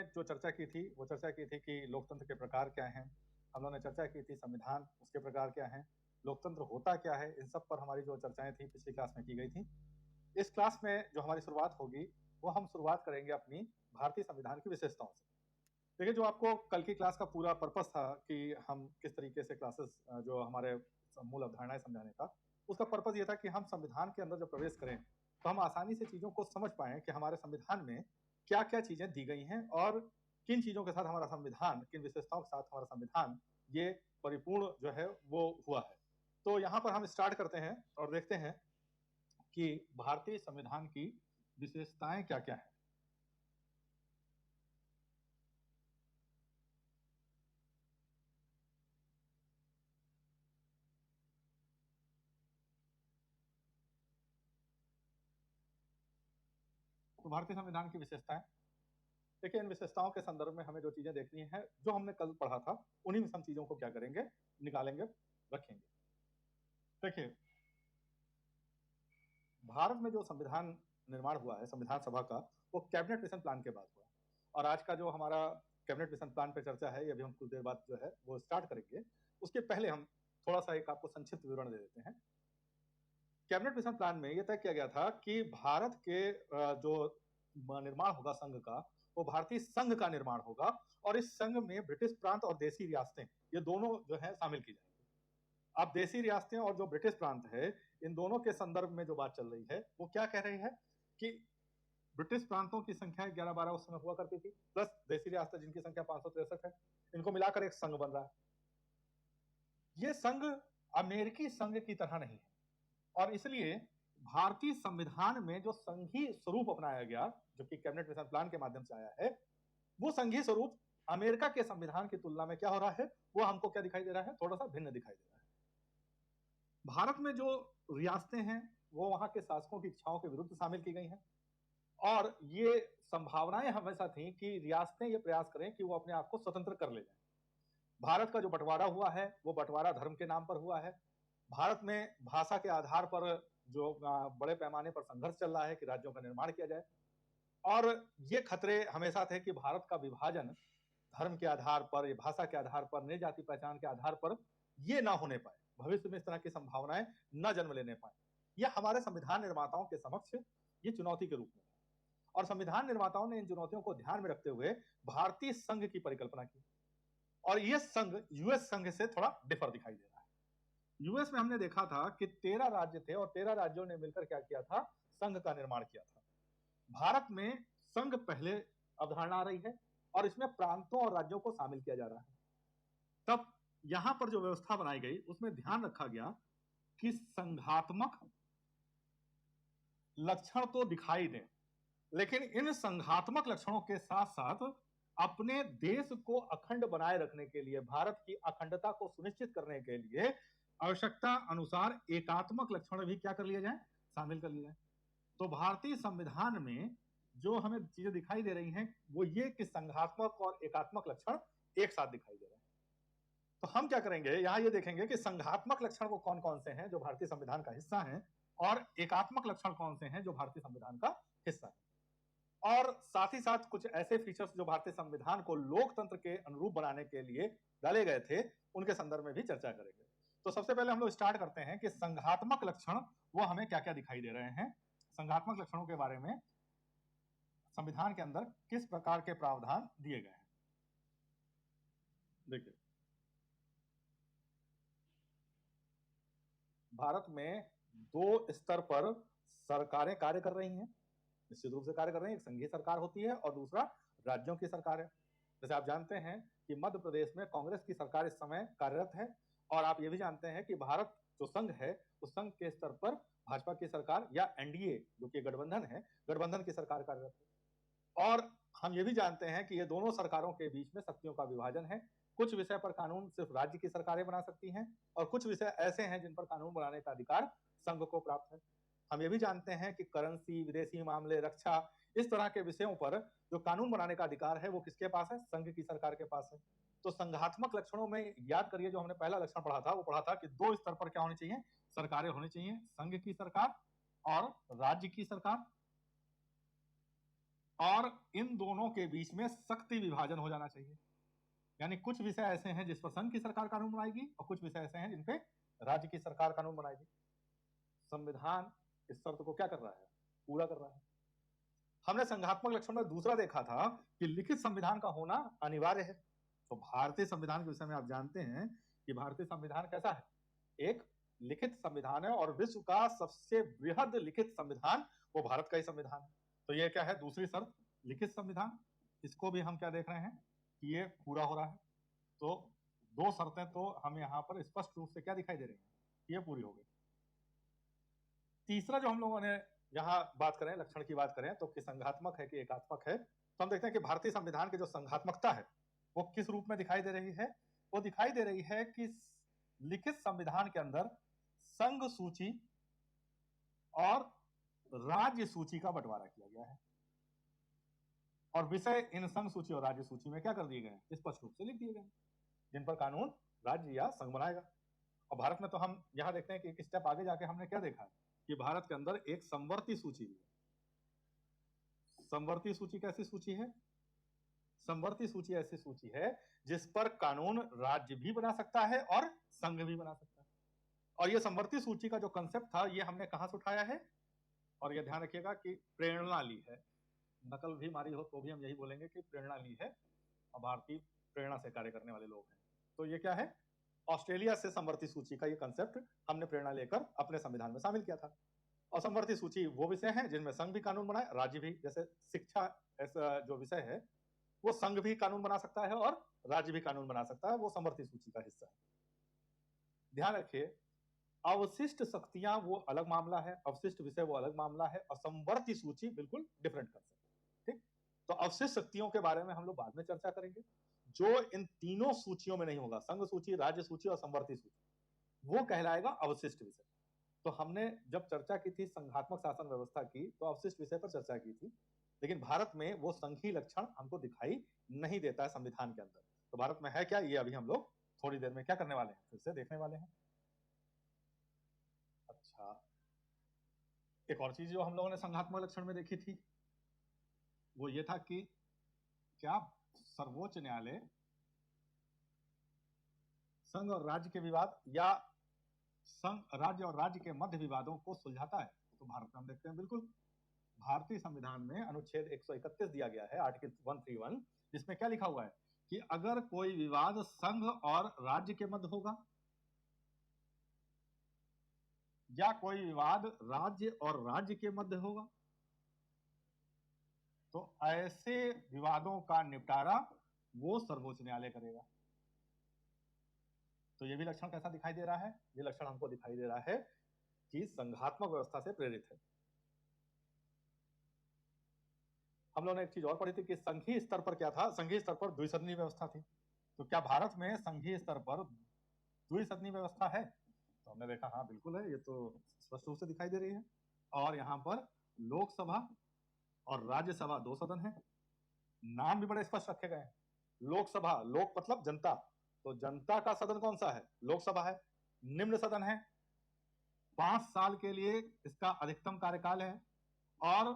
जो चर्चा की थी वो चर्चा की थी कि लोकतंत्र के प्रकार क्या हैं। हम लोगों ने चर्चा की थी संविधान उसके प्रकार क्या हैं, लोकतंत्र होता क्या है, इन सब पर हमारी जो चर्चाएं थी पिछली क्लास में की गई थी। इस क्लास में जो हमारी शुरुआत होगी वो हम शुरुआत करेंगे अपनी भारतीय संविधान की विशेषताओं से। देखिए, जो आपको कल की क्लास का पूरा पर्पस था कि हम किस तरीके से क्लासेस जो हमारे मूल अवधारणाएं समझाने का, उसका पर्पस ये था कि हम संविधान के अंदर जब प्रवेश करें तो हम आसानी से चीजों को समझ पाएं कि हमारे संविधान में क्या क्या चीजें दी गई हैं और किन चीजों के साथ हमारा संविधान, किन विशेषताओं के साथ हमारा संविधान ये परिपूर्ण जो है वो हुआ है। तो यहाँ पर हम स्टार्ट करते हैं और देखते हैं कि भारतीय संविधान की विशेषताएं क्या क्या है। तो भारतीय संविधान की विशेषताएं, देखिए, इन विशेषताओं के संदर्भ में हमें जो चीजें देखनी है, जो हमने कल पढ़ा था उन्हीं में हम चीजों को क्या करेंगे, निकालेंगे, रखेंगे। देखिए, भारत में जो संविधान निर्माण हुआ है संविधान सभा का, वो कैबिनेट मिशन प्लान के बाद हुआ। और आज का जो हमारा कैबिनेट मिशन प्लान पे चर्चा है, ये अभी हम कुछ देर बाद जो है वो स्टार्ट करेंगे। उसके पहले हम थोड़ा सा एक आपको संक्षिप्त विवरण दे देते हैं। कैबिनेट मिशन प्लान में यह तय किया गया था कि भारत के जो निर्माण होगा संघ का, वो भारतीय संघ का निर्माण होगा और इस संघ में ब्रिटिश प्रांत और देसी रियासतें, ये दोनों जो है शामिल की जाएंगी। अब देसी रियासतें और जो ब्रिटिश प्रांत है, इन दोनों के संदर्भ में जो बात चल रही है वो क्या कह रही है कि ब्रिटिश प्रांतों की संख्या 11-12 उस समय हुआ करती थी, प्लस देसी रियासतें जिनकी संख्या 563 है, इनको मिलाकर एक संघ बन रहा है। ये संघ अमेरिकी संघ की तरह नहीं है और इसलिए भारतीय संविधान में जो संघीय स्वरूप अपनाया गया, जो कि कैबिनेट मिशन प्लान के माध्यम से आया है, वो संघीय स्वरूप अमेरिका के संविधान की तुलना में क्या हो रहा है, वो हमको क्या दिखाई दे रहा है, थोड़ा सा भिन्न दिखाई दे रहा है। भारत में जो रियासतें हैं वो वहां के शासकों की इच्छाओं के विरुद्ध शामिल की गई हैं और ये संभावनाएं हमेशा थी कि रियासतें ये प्रयास करें कि वो अपने आप को स्वतंत्र कर ले जाएं। भारत का जो बंटवारा हुआ है वो बंटवारा धर्म के नाम पर हुआ है। भारत में भाषा के आधार पर जो बड़े पैमाने पर संघर्ष चल रहा है कि राज्यों का निर्माण किया जाए और ये खतरे हमेशा थे कि भारत का विभाजन धर्म के आधार पर, ये भाषा के आधार पर, नई जाति पहचान के आधार पर ये ना होने पाए, भविष्य में इस तरह की संभावनाएं न जन्म लेने पाए। यह हमारे संविधान निर्माताओं के समक्ष ये चुनौती के रूप में, और संविधान निर्माताओं ने इन चुनौतियों को ध्यान में रखते हुए भारतीय संघ की परिकल्पना की और यह संघ यूएस संघ से थोड़ा डिफर दिखाई दे रहा है। यूएस में हमने देखा था कि 13 राज्य थे और 13 राज्यों ने मिलकर क्या किया था, संघ का निर्माण किया था। भारत में संघ पहले अवधारणा आ रही है और इसमें प्रांतों और राज्यों को शामिल किया जा रहा है। तब यहां पर जो व्यवस्था बनाई गई उसमें ध्यान रखा गया कि संघात्मक लक्षण तो दिखाई दें, लेकिन इन संघात्मक लक्षणों के साथ साथ अपने देश को अखंड बनाए रखने के लिए, भारत की अखंडता को सुनिश्चित करने के लिए आवश्यकता अनुसार एकात्मक लक्षण भी क्या कर लिए जाए, शामिल कर लिए जाए। तो भारतीय संविधान में जो हमें चीजें दिखाई दे रही हैं वो ये कि संघात्मक और एकात्मक लक्षण एक साथ दिखाई दे रहे हैं। तो हम क्या करेंगे, यहां ये देखेंगे कि संघात्मक लक्षण वो कौन कौन से हैं जो भारतीय संविधान का हिस्सा हैं और एकात्मक लक्षण कौन से हैं जो भारतीय संविधान का हिस्सा है, और साथ ही साथ कुछ ऐसे फीचर्स जो भारतीय संविधान को लोकतंत्र के अनुरूप बनाने के लिए डाले गए थे, उनके संदर्भ में भी चर्चा करेंगे। तो सबसे पहले हम लोग स्टार्ट करते हैं कि संघात्मक लक्षण वो हमें क्या क्या दिखाई दे रहे हैं, संघात्मक लक्षणों के बारे में संविधान के अंदर किस प्रकार के प्रावधान दिए गए हैं। देखिए, भारत में दो स्तर पर सरकारें कार्य कर रही हैं, निश्चित रूप से कार्य कर रही हैं। एक संघीय सरकार होती है और दूसरा राज्यों की सरकार है। जैसे आप जानते हैं कि मध्य प्रदेश में कांग्रेस की सरकार इस समय कार्यरत है और आप ये भी जानते हैं कि भारत जो संघ है उस संघ के स्तर पर भाजपा की सरकार या एनडीए जो कि गठबंधन है, गठबंधन की सरकार कार्यरत है। और हम ये भी जानते हैं कि ये दोनों सरकारों के बीच में शक्तियों का विभाजन है। कुछ विषय पर कानून सिर्फ राज्य की सरकारें बना सकती हैं और कुछ विषय ऐसे हैं जिन पर कानून बनाने का अधिकार संघ को प्राप्त है। हम ये भी जानते हैं कि करेंसी, विदेशी मामले, रक्षा, इस तरह के विषयों पर जो कानून बनाने का अधिकार है वो किसके पास है, संघ की सरकार के पास है। तो संघात्मक लक्षणों में याद करिए जो हमने पहला लक्षण पढ़ा था, वो पढ़ा था कि दो स्तर पर क्या होनी चाहिए, सरकारें होनी चाहिए, संघ की सरकार और राज्य की सरकार। और इन दोनों के बीच में शक्ति विभाजन हो जाना चाहिए। यानी कुछ विषय ऐसे हैं जिस पर संघ की सरकार कानून बनाएगी और कुछ विषय ऐसे हैं जिन पे राज्य की सरकार कानून बनाएगी। संविधान इस शर्त को क्या कर रहा है? पूरा कर रहा है। हमने संघात्मक लक्षण में दूसरा देखा था कि लिखित संविधान का होना अनिवार्य है। तो भारतीय संविधान के विषय में आप जानते हैं कि भारतीय संविधान कैसा है? एक लिखित संविधान है और विश्व का सबसे बृहद लिखित संविधान वो भारत का ही संविधान है। तो ये क्या है? दूसरी शर्त, लिखित संविधान। इसको भी हम क्या देख रहे हैं कि ये पूरा हो रहा है। तो दो शर्तें तो हमें यहाँ पर स्पष्ट रूप से क्या दिखाई दे रही हैं? ये पूरी हो गई। तीसरा जो हम लोगों ने यहाँ बात करें, लक्षण की बात करें, तो कि संघात्मक है कि एकात्मक है, तो हम देखते हैं कि भारतीय संविधान की जो संघात्मकता है वो किस रूप में दिखाई दे रही है? वो दिखाई दे रही है कि लिखित संविधान के अंदर संघ सूची और राज्य सूची का बंटवारा किया गया है और विषय इन संघ सूची और राज्य सूची में क्या कर दिए गए? स्पष्ट रूप से लिख दिए गए, जिन पर कानून राज्य या संघ बनाएगा। और भारत में तो हम यहाँ देखते हैं कि एक स्टेप आगे जाके हमने क्या देखा कि भारत के अंदर एक समवर्ती सूची है। समवर्ती सूची कैसी सूची है? समवर्ती सूची ऐसी सूची है जिस पर कानून राज्य भी बना सकता है और संघ भी बना सकता है। और ये समवर्ती सूची का जो कंसेप्ट था ये हमने कहां से उठाया है? और ये ध्यान रखिएगा कि प्रेरणा ली है। नकल भी मारी हो तो भी हम यही बोलेंगे कि प्रेरणा ली है और भारतीय प्रेरणा से कार्य करने वाले लोग हैं। तो ये क्या है? ऑस्ट्रेलिया से समवर्ती सूची का ये कंसेप्ट हमने प्रेरणा लेकर अपने संविधान में शामिल किया था। और समवर्ती सूची वो विषय हैं जिनमें संघ भी कानून बनाए, राज्य भी। जैसे शिक्षा ऐसा जो विषय है वो संघ भी कानून बना सकता है और राज्य भी कानून बना सकता है, वो समवर्ती सूची का हिस्सा है। ध्यान रखिए, अवशिष्ट शक्तियां वो अलग मामला है, अवशिष्ट विषय वो अलग मामला है और समवर्ती सूची बिल्कुल डिफरेंट कंसेप्ट। ठीक, तो अवशिष्ट शक्तियों के बारे में हम लोग बाद में चर्चा करेंगे। जो इन तीनों सूचियों में नहीं होगा, संघ सूची, राज्य सूची और समवर्ती सूची, वो कहलाएगा अवशिष्ट विषय। तो हमने जब चर्चा की थी संघात्मक शासन व्यवस्था की तो अवशिष्ट विषय पर चर्चा की थी, लेकिन भारत में वो संघीय लक्षण हमको दिखाई नहीं देता है संविधान के अंदर। तो भारत में है क्या, ये अभी हम लोग थोड़ी देर में क्या करने वाले हैं, फिर से देखने वाले हैं। अच्छा, एक और चीज जो हम लोगों ने संघात्मक लक्षण में देखी थी वो ये था कि क्या सर्वोच्च न्यायालय संघ और राज्य के विवाद या संघ, राज्य और राज्य के मध्य विवादों को सुलझाता है? तो भारत में हम देखते हैं बिल्कुल। भारतीय संविधान में अनुच्छेद 131 दिया गया है, आर्टिकल 131, जिसमें क्या लिखा हुआ है कि अगर कोई विवाद संघ और राज्य के मध्य होगा या कोई विवाद राज्य और राज्य के मध्य होगा तो ऐसे विवादों का निपटारा वो सर्वोच्च न्यायालय करेगा। तो ये भी लक्षण कैसा दिखाई दे रहा है? ये लक्षण हमको दिखाई दे रहा है कि संघात्मक व्यवस्था से प्रेरित है। हम लोगों ने एक चीज और पढ़ी थी कि संघीय स्तर पर क्या था? संघीय स्तर पर द्विसदनीय व्यवस्था थी। तो क्या भारत में संघीय स्तर पर द्विसदनीय व्यवस्था है? तो हमने देखा हाँ बिल्कुल है, ये तो स्पष्ट रूप से दिखाई दे रही है। और यहाँ पर लोकसभा और राज्यसभा दो सदन है, नाम भी बड़े स्पष्ट रखे गए हैं। लोकसभा, लोक मतलब जनता, तो जनता का सदन कौन सा है? लोकसभा है। निम्न सदन है, 5 साल के लिए इसका अधिकतम कार्यकाल है और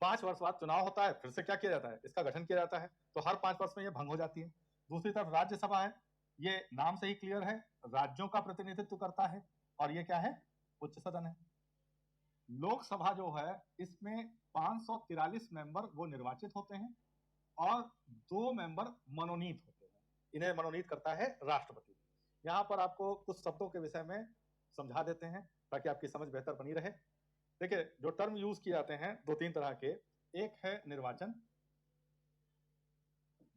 5 वर्ष बाद चुनाव होता है, फिर से क्या किया जाता है? इसका गठन किया जाता है। तो हर 5 वर्ष में यह भंग हो जाती है। दूसरी तरफ राज्यसभा है, ये नाम से ही क्लियर है, राज्यों का प्रतिनिधित्व करता है और ये क्या है? उच्च सदन है। लोकसभा जो है इसमें 543 मेंबर वो निर्वाचित होते हैं और 2 मेंबर मनोनीत होते हैं। इन्हें मनोनीत करता है राष्ट्रपति। यहाँ पर आपको कुछ शब्दों के विषय में समझा देते हैं ताकि आपकी समझ बेहतर बनी रहे। देखिए, जो टर्म यूज किए जाते हैं 2-3 तरह के, एक है निर्वाचन,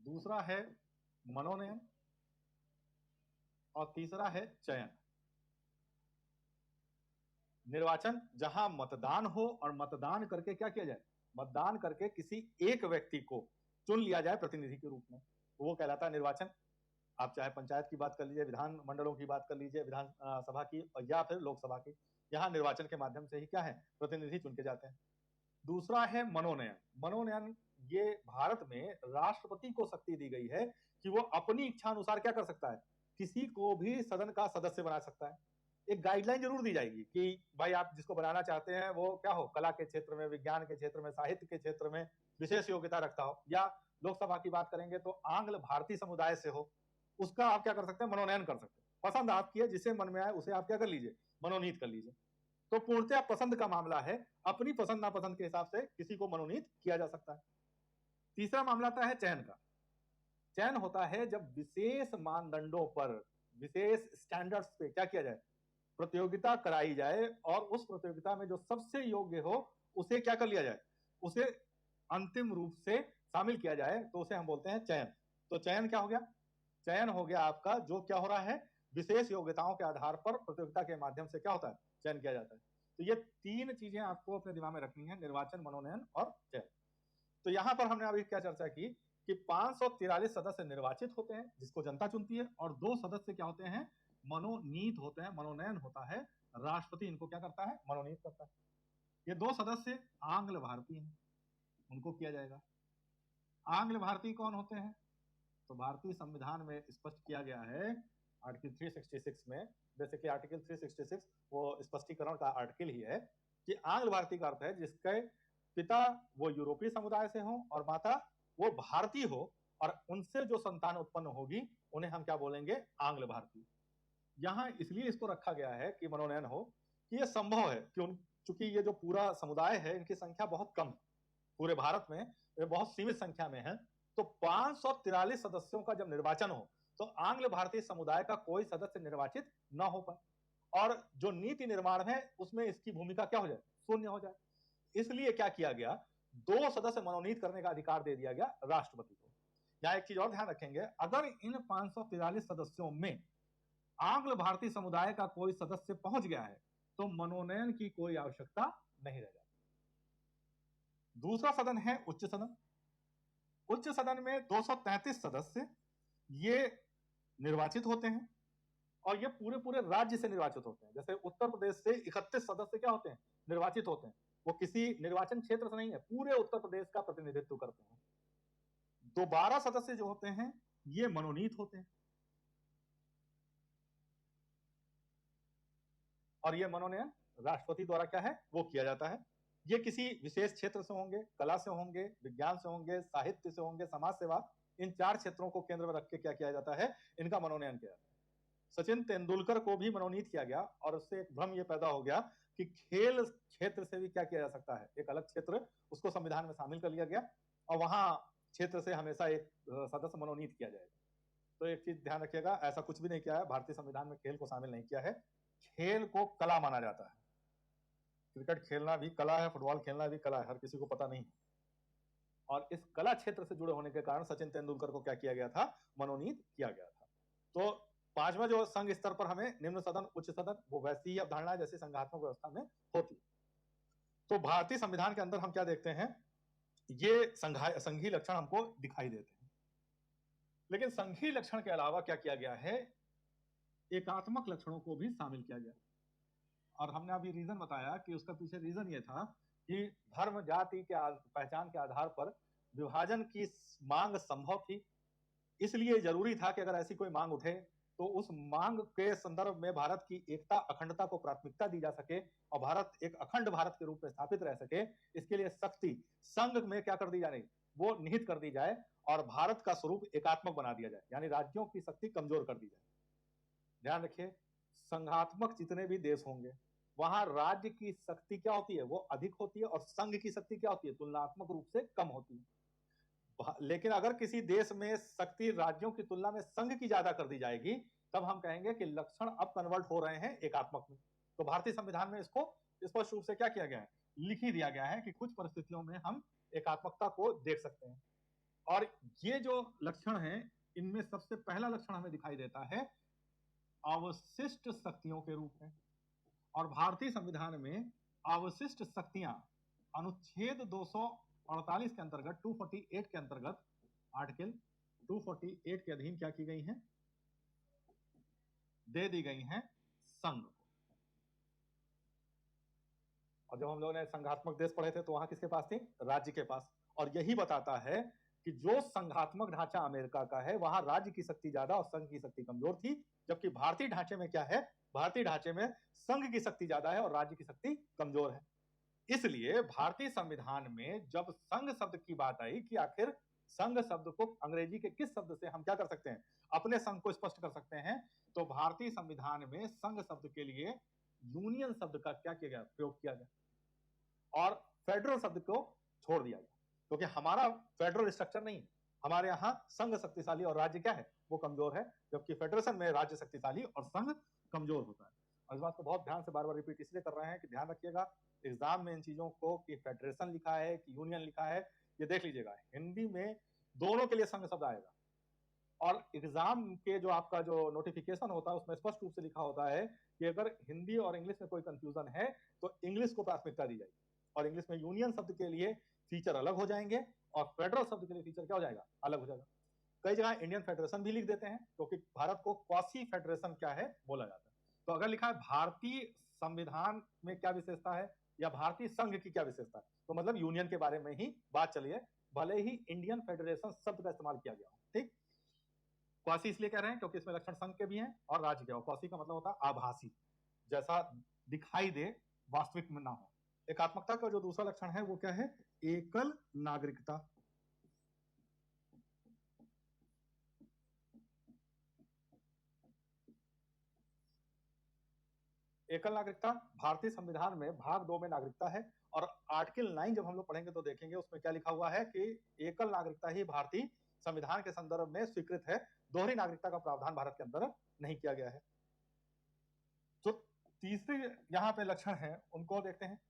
दूसरा है मनोनयन और तीसरा है चयन। निर्वाचन जहां मतदान हो और मतदान करके क्या किया जाए? मतदान करके किसी एक व्यक्ति को चुन लिया जाए प्रतिनिधि के रूप में, वो कहलाता है निर्वाचन। आप चाहे पंचायत की बात कर लीजिए, विधान मंडलों की बात कर लीजिए, विधान सभा की या फिर लोकसभा की, यहाँ निर्वाचन के माध्यम से ही क्या है? प्रतिनिधि चुन के जाते हैं। दूसरा है मनोनयन। मनोनयन, ये भारत में राष्ट्रपति को शक्ति दी गई है कि वो अपनी इच्छा अनुसार क्या कर सकता है? किसी को भी सदन का सदस्य बना सकता है। एक गाइडलाइन जरूर दी जाएगी कि भाई आप जिसको बनाना चाहते हैं वो क्या हो, कला के क्षेत्र में, विज्ञान के क्षेत्र में, साहित्य के क्षेत्र में विशेष योग्यता रखता हो, या लोकसभा की बात करेंगे तो आंग्ल भारतीय समुदाय से हो, उसका आप क्या कर सकते हैं, मनोनयन कर सकते हैं। पसंद आपकी है, जिसे मन में आए उसे आप क्या कर लीजिए, मनोनीत कर लीजिए। तो पूर्णतः पसंद का मामला है, अपनी पसंद नापसंद के हिसाब से किसी को मनोनीत किया जा सकता है। तीसरा मामला आता है चयन का। चयन होता है जब विशेष मानदंडों पर, विशेष स्टैंडर्ड्स पे क्या किया जाए, प्रतियोगिता कराई जाए, और उस प्रतियोगिता में जो सबसे योग्य हो उसे क्या कर लिया जाए, उसे अंतिम रूप से शामिल किया जाए, तो उसे हम बोलते हैं चयन। तो चयन क्या हो गया, चयन हो गया आपका जो क्या हो रहा है, विशेष योग्यताओं के आधार पर प्रतियोगिता के माध्यम से क्या होता है, चयन किया जाता है। तो ये तीन चीजें आपको अपने दिमाग में रखनी है, निर्वाचन, मनोनयन और चयन। तो यहां पर हमने अभी क्या चर्चा की कि 543 सदस्य निर्वाचित होते हैं जिसको जनता चुनती है, और 2 सदस्य क्या होते हैं, मनोनीत होते हैं, मनोनयन होता है, राष्ट्रपति इनको क्या करता है, मनोनीत करता है। ये 2 सदस्य आंग्ल भारतीय हैं, उनको किया जाएगा। आंग्ल भारतीय कौन होते हैं, तो भारतीय संविधान में स्पष्ट किया गया है आर्टिकल 366 में, बेसिकली आर्टिकल 366 वो स्पष्टीकरण का आर्टिकल ही है कि आंग्ल भारतीय का अर्थ है जिसके पिता वो यूरोपीय समुदाय से हो और माता वो भारतीय हो, और उनसे जो संतान उत्पन्न होगी उन्हें हम क्या बोलेंगे, आंग्ल भारतीय। यहां इसलिए इसको रखा गया है कि मनोनयन हो, कि यह संभव है कि चूंकि ये जो पूरा समुदाय है इनकी संख्या बहुत कम, पूरे भारत में ये बहुत सीमित संख्या में है, तो 543 सदस्यों का जब निर्वाचन हो तो आंग्ल भारतीय समुदाय का कोई सदस्य निर्वाचित न हो पाए, और जो नीति निर्माण है उसमें इसकी भूमिका क्या हो जाए, शून्य हो जाए। इसलिए क्या किया गया, 2 सदस्य मनोनीत करने का अधिकार दे दिया गया राष्ट्रपति को। यहाँ एक चीज और ध्यान रखेंगे, अगर इन 543 सदस्यों में आंग्ल भारतीय समुदाय का कोई सदस्य पहुंच गया है तो मनोनयन की कोई आवश्यकता नहीं रह जाती। दूसरा सदन है उच्च सदन। उच्च सदन में 233 सदस्य ये निर्वाचित होते हैं, और ये पूरे पूरे राज्य से निर्वाचित होते हैं। जैसे उत्तर प्रदेश से 31 सदस्य क्या होते हैं, निर्वाचित होते हैं, वो किसी निर्वाचन क्षेत्र से नहीं है, पूरे उत्तर प्रदेश का प्रतिनिधित्व करते हैं। 12 सदस्य जो होते हैं ये मनोनीत होते हैं, और ये मनोनयन राष्ट्रपति द्वारा क्या है वो किया जाता है। ये किसी विशेष क्षेत्र से होंगे, कला से होंगे, विज्ञान से होंगे, साहित्य से होंगे, समाज सेवा, इन 4 क्षेत्रों को केंद्र में रख के क्या किया जाता है, इनका मनोनयन किया जाता है। सचिन तेंदुलकर को भी मनोनीत किया गया, और उससे एक भ्रम ये पैदा हो गया कि खेल क्षेत्र से भी क्या किया जा सकता है, एक अलग क्षेत्र उसको संविधान में शामिल कर लिया गया, और वहां क्षेत्र से हमेशा एक सदस्य मनोनीत किया जाएगा। तो एक चीज ध्यान रखिएगा, ऐसा कुछ भी नहीं किया है, भारतीय संविधान में खेल को शामिल नहीं किया है। खेल को कला माना जाता है, क्रिकेट खेलना भी कला है, फुटबॉल खेलना भी कला है, हर किसी को पता नहीं। और इस कला क्षेत्र से जुड़े होने के कारण सचिन तेंदुलकर को क्या किया गया था, मनोनीत किया गया था। तो पांचवा जो संघ स्तर पर हमें निम्न सदन, उच्च सदन, वो वैसी ही अवधारणा जैसे संघात्मक व्यवस्था में होती। तो भारतीय संविधान के अंदर हम क्या देखते हैं, ये संघीय लक्षण हमको दिखाई देते हैं। लेकिन संघीय लक्षण के अलावा क्या किया गया है, एकात्मक लक्षणों को भी शामिल किया गया। और हमने अभी रीजन बताया कि उसका पीछे रीजन ये था कि धर्म, जाति के पहचान के आधार पर विभाजन की मांग संभव थी, इसलिए जरूरी था कि अगर ऐसी कोई मांग उठे तो उस मांग के संदर्भ में भारत की एकता, अखंडता को प्राथमिकता दी जा सके, और भारत एक अखंड भारत के रूप में स्थापित रह सके। इसके लिए शक्ति संघ में क्या कर दी जाए, वो निहित कर दी जाए, और भारत का स्वरूप एकात्मक बना दिया जाए, यानी राज्यों की शक्ति कमजोर कर दी जाए। ध्यान रखिए, संघात्मक जितने भी देश होंगे वहां राज्य की शक्ति क्या होती है, वो अधिक होती है, और संघ की शक्ति क्या होती है, तुलनात्मक रूप से कम होती है। लेकिन अगर किसी देश में शक्ति राज्यों की तुलना में संघ की ज्यादा कर दी जाएगी, तब हम कहेंगे कि लक्षण अब कन्वर्ट हो रहे हैं एकात्मक में। तो भारतीय संविधान में इसको स्पष्ट रूप से क्या किया गया है, लिख ही दिया गया है कि कुछ परिस्थितियों में हम एकात्मकता को देख सकते हैं। और ये जो लक्षण है, इनमें सबसे पहला लक्षण हमें दिखाई देता है अवशिष्ट शक्तियों के रूप में। और भारतीय संविधान में अवशिष्ट शक्तियां अनुच्छेद 248 के अंतर्गत, 248 के अंतर्गत, आर्टिकल 248 के अधीन क्या की गई हैं, दे दी गई हैं संघ को। और जब हम लोगों ने संघात्मक देश पढ़े थे तो वहां किसके पास थी, राज्य के पास। और यही बताता है कि जो संघात्मक ढांचा अमेरिका का है वहां राज्य की शक्ति ज्यादा और संघ की शक्ति कमजोर थी, जबकि भारतीय ढांचे में क्या है, भारतीय ढांचे में संघ की शक्ति ज्यादा है और राज्य की शक्ति कमजोर है। इसलिए भारतीय संविधान में जब संघ शब्द की बात आई कि आखिर संघ शब्द को अंग्रेजी के किस शब्द से हम क्या कर सकते हैं, अपने संघ को स्पष्ट कर सकते हैं, तो भारतीय संविधान में संघ शब्द के लिए यूनियन शब्द का क्या किया गया, प्रयोग किया गया और फेडरल शब्द को छोड़ दिया गया, क्योंकि हमारा फेडरल स्ट्रक्चर नहीं है, हमारे यहाँ संघ शक्तिशाली और राज्य क्या है, वो कमजोर है, जबकि फेडरेशन में राज्य शक्तिशाली और संघ कमजोर होता है। और इस बात को बहुत ध्यान से बार बार रिपीट इसलिए कर रहे हैं कि ध्यान रखिएगा एग्जाम में इन चीजों को कि फेडरेशन लिखा है कि यूनियन लिखा है, ये देख लीजिएगा, हिंदी में दोनों के लिए संघ शब्द आएगा और एग्जाम के जो आपका जो नोटिफिकेशन होता है उसमें स्पष्ट रूप से लिखा होता है कि अगर हिंदी और इंग्लिश में कोई कंफ्यूजन है तो इंग्लिश को प्राथमिकता दी जाएगी और इंग्लिश में यूनियन शब्द के लिए फीचर अलग हो जाएंगे और फेडरल शब्द के लिए फीचर क्या हो जाएगा, अलग हो जाएगा। कई जगह इंडियन फेडरेशन भी लिख देते हैं क्योंकि भारत को क्वासी फेडरेशन क्या है बोला जाता है। तो अगर लिखा है भारतीय संविधान में क्या विशेषता है या भारतीय संघ की क्या विशेषता है, तो मतलब यूनियन के बारे में ही बात चली है, भले ही इंडियन फेडरेशन शब्द का इस्तेमाल किया गया हो। ठीक, क्वासी इसलिए कह रहे हैं क्योंकि इसमें लक्षण संघ के भी हैं और राज्य के, और क्वासी का मतलब होता है आभासी, जैसा दिखाई दे, वास्तविक में ना हो। एकात्मकता का जो दूसरा लक्षण है वो क्या है, एकल नागरिकता। एकल नागरिकता भारतीय संविधान में भाग 2 में नागरिकता है और आर्टिकल 9 जब हम लोग पढ़ेंगे तो देखेंगे उसमें क्या लिखा हुआ है कि एकल नागरिकता ही भारतीय संविधान के संदर्भ में स्वीकृत है, दोहरी नागरिकता का प्रावधान भारत के अंदर नहीं किया गया है। तो तीसरे यहाँ पे लक्षण है उनको देखते हैं।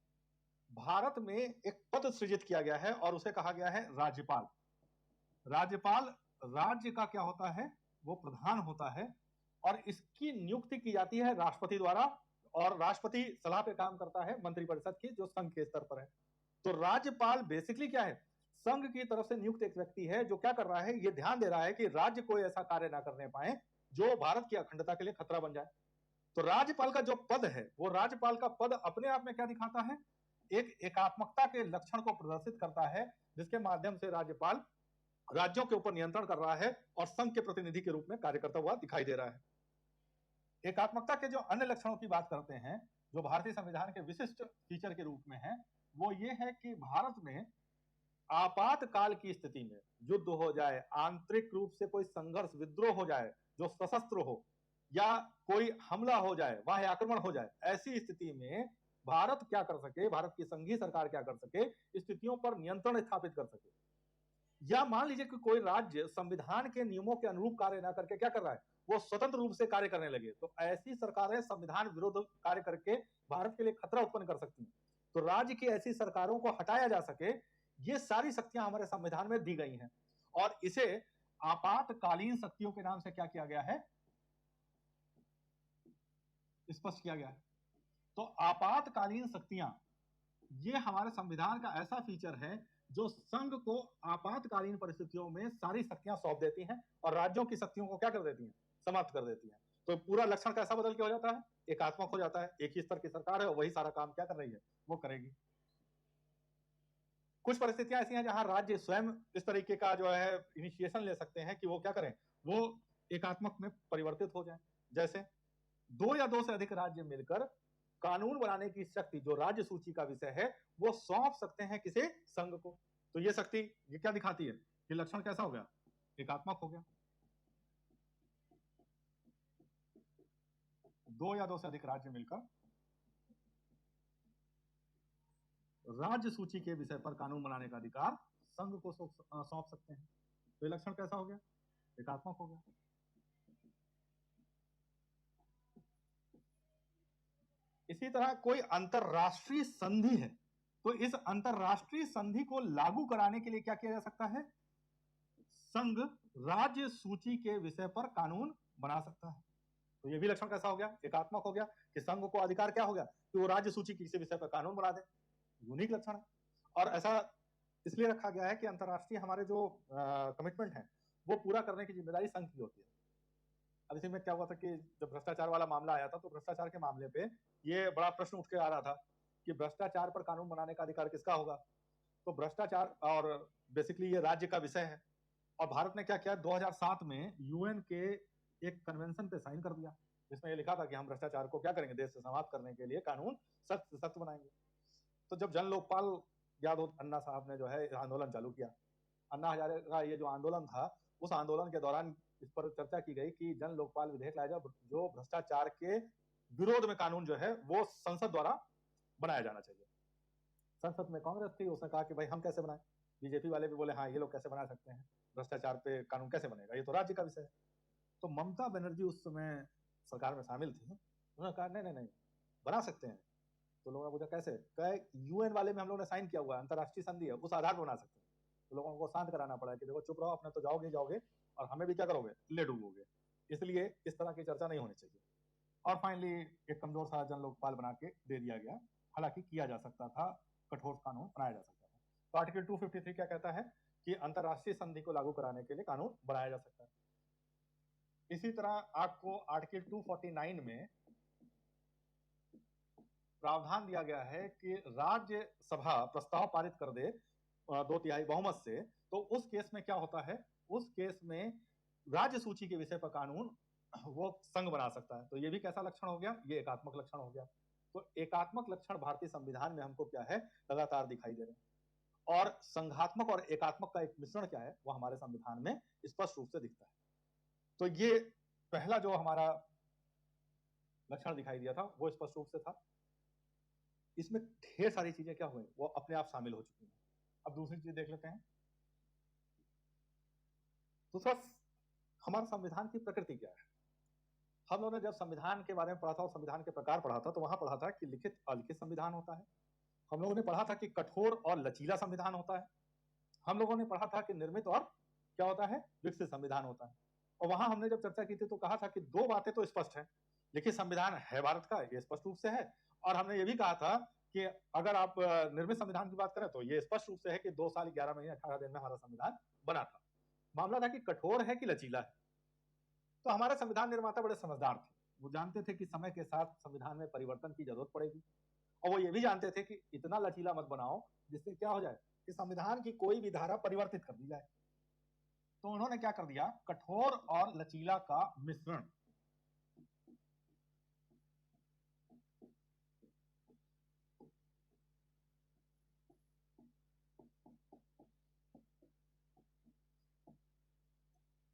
भारत में एक पद सृजित किया गया है और उसे कहा गया है राज्यपाल। राज्यपाल राज्य का क्या होता है, वो प्रधान होता है और इसकी नियुक्ति की जाती है राष्ट्रपति द्वारा और राष्ट्रपति सलाह पे काम करता है मंत्रिपरिषद की जो संघ के स्तर पर है। तो राज्यपाल बेसिकली क्या है, संघ की तरफ से नियुक्त एक व्यक्ति है जो क्या कर रहा है, ये ध्यान दे रहा है कि राज्य कोई ऐसा कार्य ना करने पाए जो भारत की अखंडता के लिए खतरा बन जाए। तो राज्यपाल का जो पद है वो राज्यपाल का पद अपने आप में क्या दिखाता है, एक एकात्मकता के लक्षण को प्रदर्शित करता है जिसके माध्यम से राज्यपाल राज्यों के ऊपर नियंत्रण कर रहा है और संघ के प्रतिनिधि के रूप में कार्य करता हुआ दिखाई दे रहा है। एकात्मकता के जो अन्य लक्षणों की बात करते हैं जो भारतीय संविधान के विशिष्ट फीचर के रूप में है वो ये है कि भारत में आपातकाल की स्थिति में युद्ध हो जाए, आंतरिक रूप से कोई संघर्ष विद्रोह हो जाए जो सशस्त्र हो या कोई हमला हो जाए, बाह्य आक्रमण हो जाए, ऐसी स्थिति में भारत क्या कर सके, भारत की संघीय सरकार क्या कर सके, स्थितियों पर नियंत्रण स्थापित कर सके। या मान लीजिए कि कोई राज्य संविधान के नियमों के अनुरूप कार्य ना करके क्या कर रहा है, वो स्वतंत्र रूप से कार्य करने लगे, तो ऐसी सरकारें संविधान विरुद्ध कार्य करके भारत के लिए खतरा उत्पन्न कर सकती हैं। तो राज्य की ऐसी सरकारों को हटाया जा सके, ये सारी शक्तियां हमारे संविधान में दी गई हैं और इसे आपातकालीन शक्तियों के नाम से क्या किया गया है, स्पष्ट किया गया है। तो आपातकालीन शक्तियां ये हमारे संविधान का ऐसा फीचर है जो संघ को आपातकालीन परिस्थितियों में सारी शक्तियां सौंप देती हैं और राज्यों की शक्तियों को क्या कर देती हैं, समाप्त कर देती हैं। तो पूरा लक्षण कैसा बदल के हो जाता है, एकात्मक हो जाता है, एक ही स्तर की सरकार है और वही सारा काम क्या कर रही है, वो करेगी। कुछ परिस्थितियां ऐसी हैं जहां राज्य स्वयं इस तरीके का जो है इनिशिएशन ले सकते हैं कि वो क्या करें, वो एकात्मक में परिवर्तित हो जाए। जैसे 2 या 2 से अधिक राज्य मिलकर कानून बनाने की शक्ति जो राज्य सूची का विषय है वो सौंप सकते हैं किसे, संघ को। तो ये शक्ति ये क्या दिखाती है, ये लक्षण कैसा हो गया, एकात्मक हो गया। 2 या 2 से अधिक राज्य मिलकर राज्य सूची के विषय पर कानून बनाने का अधिकार संघ को सौंप सकते हैं। तो ये लक्षण कैसा हो गया, एकात्मक हो गया। इसी तरह कोई अंतरराष्ट्रीय संधि है तो इस अंतरराष्ट्रीय संधि को लागू कराने के लिए क्या किया जा सकता है, संघ राज्य सूची के विषय पर कानून बना सकता है। तो ये भी लक्षण कैसा हो गया, एकात्मक हो गया कि संघ को अधिकार क्या हो गया कि वो राज्य सूची के किसी विषय पर कानून बना दे। यूनिक लक्षण है और ऐसा इसलिए रखा गया है कि अंतरराष्ट्रीय हमारे जो कमिटमेंट है वो पूरा करने की जिम्मेदारी संघ की होती है। अब इसी में क्या हुआ था कि जब भ्रष्टाचार वाला मामला आया था तो भ्रष्टाचार के मामले पे ये बड़ा प्रश्न उठ के आ रहा था कि भ्रष्टाचार पर कानून बनाने का अधिकार किसका होगा। तो भ्रष्टाचार और बेसिकली ये राज्य का विषय है और भारत ने क्या किया, 2007 में यूएन के एक कन्वेंशन पे साइन कर दिया जिसमें ये लिखा था कि हम भ्रष्टाचार को क्या करेंगे, देश से समाप्त करने के लिए कानून सख्त से सख्त बनाएंगे। तो जब जन लोकपाल यादव अन्ना साहब ने जो है आंदोलन चालू किया, अन्ना हजारे का ये जो आंदोलन था, उस आंदोलन के दौरान इस पर चर्चा की गई कि जन लोकपाल विधेयक लाया जाए, जो भ्रष्टाचार के विरोध में कानून जो है वो संसद द्वारा बनाया जाना चाहिए। संसद में कांग्रेस थी, उसने कहा कि भाई हम कैसे बनाएं। बीजेपी वाले भी बोले हाँ ये लोग कैसे बना सकते हैं, भ्रष्टाचार पे कानून कैसे बनेगा, ये तो राज्य का विषय है। तो ममता बनर्जी उस समय सरकार में शामिल थी, उन्होंने कहा नहीं नहीं नहीं बना सकते हैं। तो लोगों ने पूछा कैसे, कहे यूएन वाले में हम लोगों ने साइन किया हुआ है, अंतर्राष्ट्रीय संधि है, उस आधार पर बना सकते हैं। तो लोगों को शांत कराना पड़ा कि देखो चुप रहो, अपने तो जाओगे जाओगे और हमें भी क्या करोगे, ले डूबोगे, इसलिए इस तरह की चर्चा नहीं होनी चाहिए। और फाइनली एक कमजोर सा जन लोकपाल बना के दे दिया गया, हालांकि किया जा सकता था, कठोर कानून बनाया जा सकता था। तो आर्टिकल 253 क्या कहता है कि अंतर्राष्ट्रीय संधि को लागू कराने के लिए कानून बनाया जा सकता है। इसी तरह आपको आर्टिकल 249 में प्रावधान दिया गया है कि राज्यसभा प्रस्ताव पारित कर दे 2/3 बहुमत से, तो उस केस में क्या होता है, उस केस में राज्य सूची के विषय पर कानून वो संघ बना सकता है। तो ये भी कैसा लक्षण हो गया, ये एकात्मक लक्षण हो गया। तो एकात्मक लक्षण भारतीय संविधान में हमको क्या है, लगातार दिखाई दे रहे हैं। और संघात्मक और एकात्मक का एक मिश्रण क्या है, वो हमारे संविधान में स्पष्ट रूप से दिखता है। तो ये पहला जो हमारा लक्षण दिखाई दिया था वो स्पष्ट रूप से था। इसमें ढेर सारी चीजें क्या हुई, वो अपने आप शामिल हो चुकी हैं। अब दूसरी चीज देख लेते हैं। दूसरा, हमारे संविधान की प्रकृति क्या है। हम लोगों ने जब संविधान के बारे में पढ़ा था और संविधान के प्रकार पढ़ा था, तो वहां पढ़ा था कि लिखित अलिखित संविधान होता है। हम लोगों ने पढ़ा था कि कठोर और लचीला संविधान होता है। हम लोगों ने पढ़ा था कि निर्मित और क्या होता है, विकसित संविधान होता है। और वहां हमने जब चर्चा की थी तो कहा था कि दो बातें तो स्पष्ट है, लिखित संविधान है भारत का, ये स्पष्ट रूप से है। और हमने ये भी कहा था कि अगर आप निर्मित संविधान की बात करें तो ये स्पष्ट रूप से है कि 2 साल 11 महीने 18 दिन में हमारा संविधान बना था। मामला था कि कठोर है कि लचीला है। तो हमारे संविधान निर्माता बड़े समझदार थे, वो जानते थे कि समय के साथ संविधान में परिवर्तन की जरूरत पड़ेगी। और वो ये भी जानते थे कि इतना लचीला मत बनाओ जिससे क्या हो जाए कि संविधान की कोई भी धारा परिवर्तित कर दी जाए। तो उन्होंने क्या कर दिया, कठोर और लचीला का मिश्रण।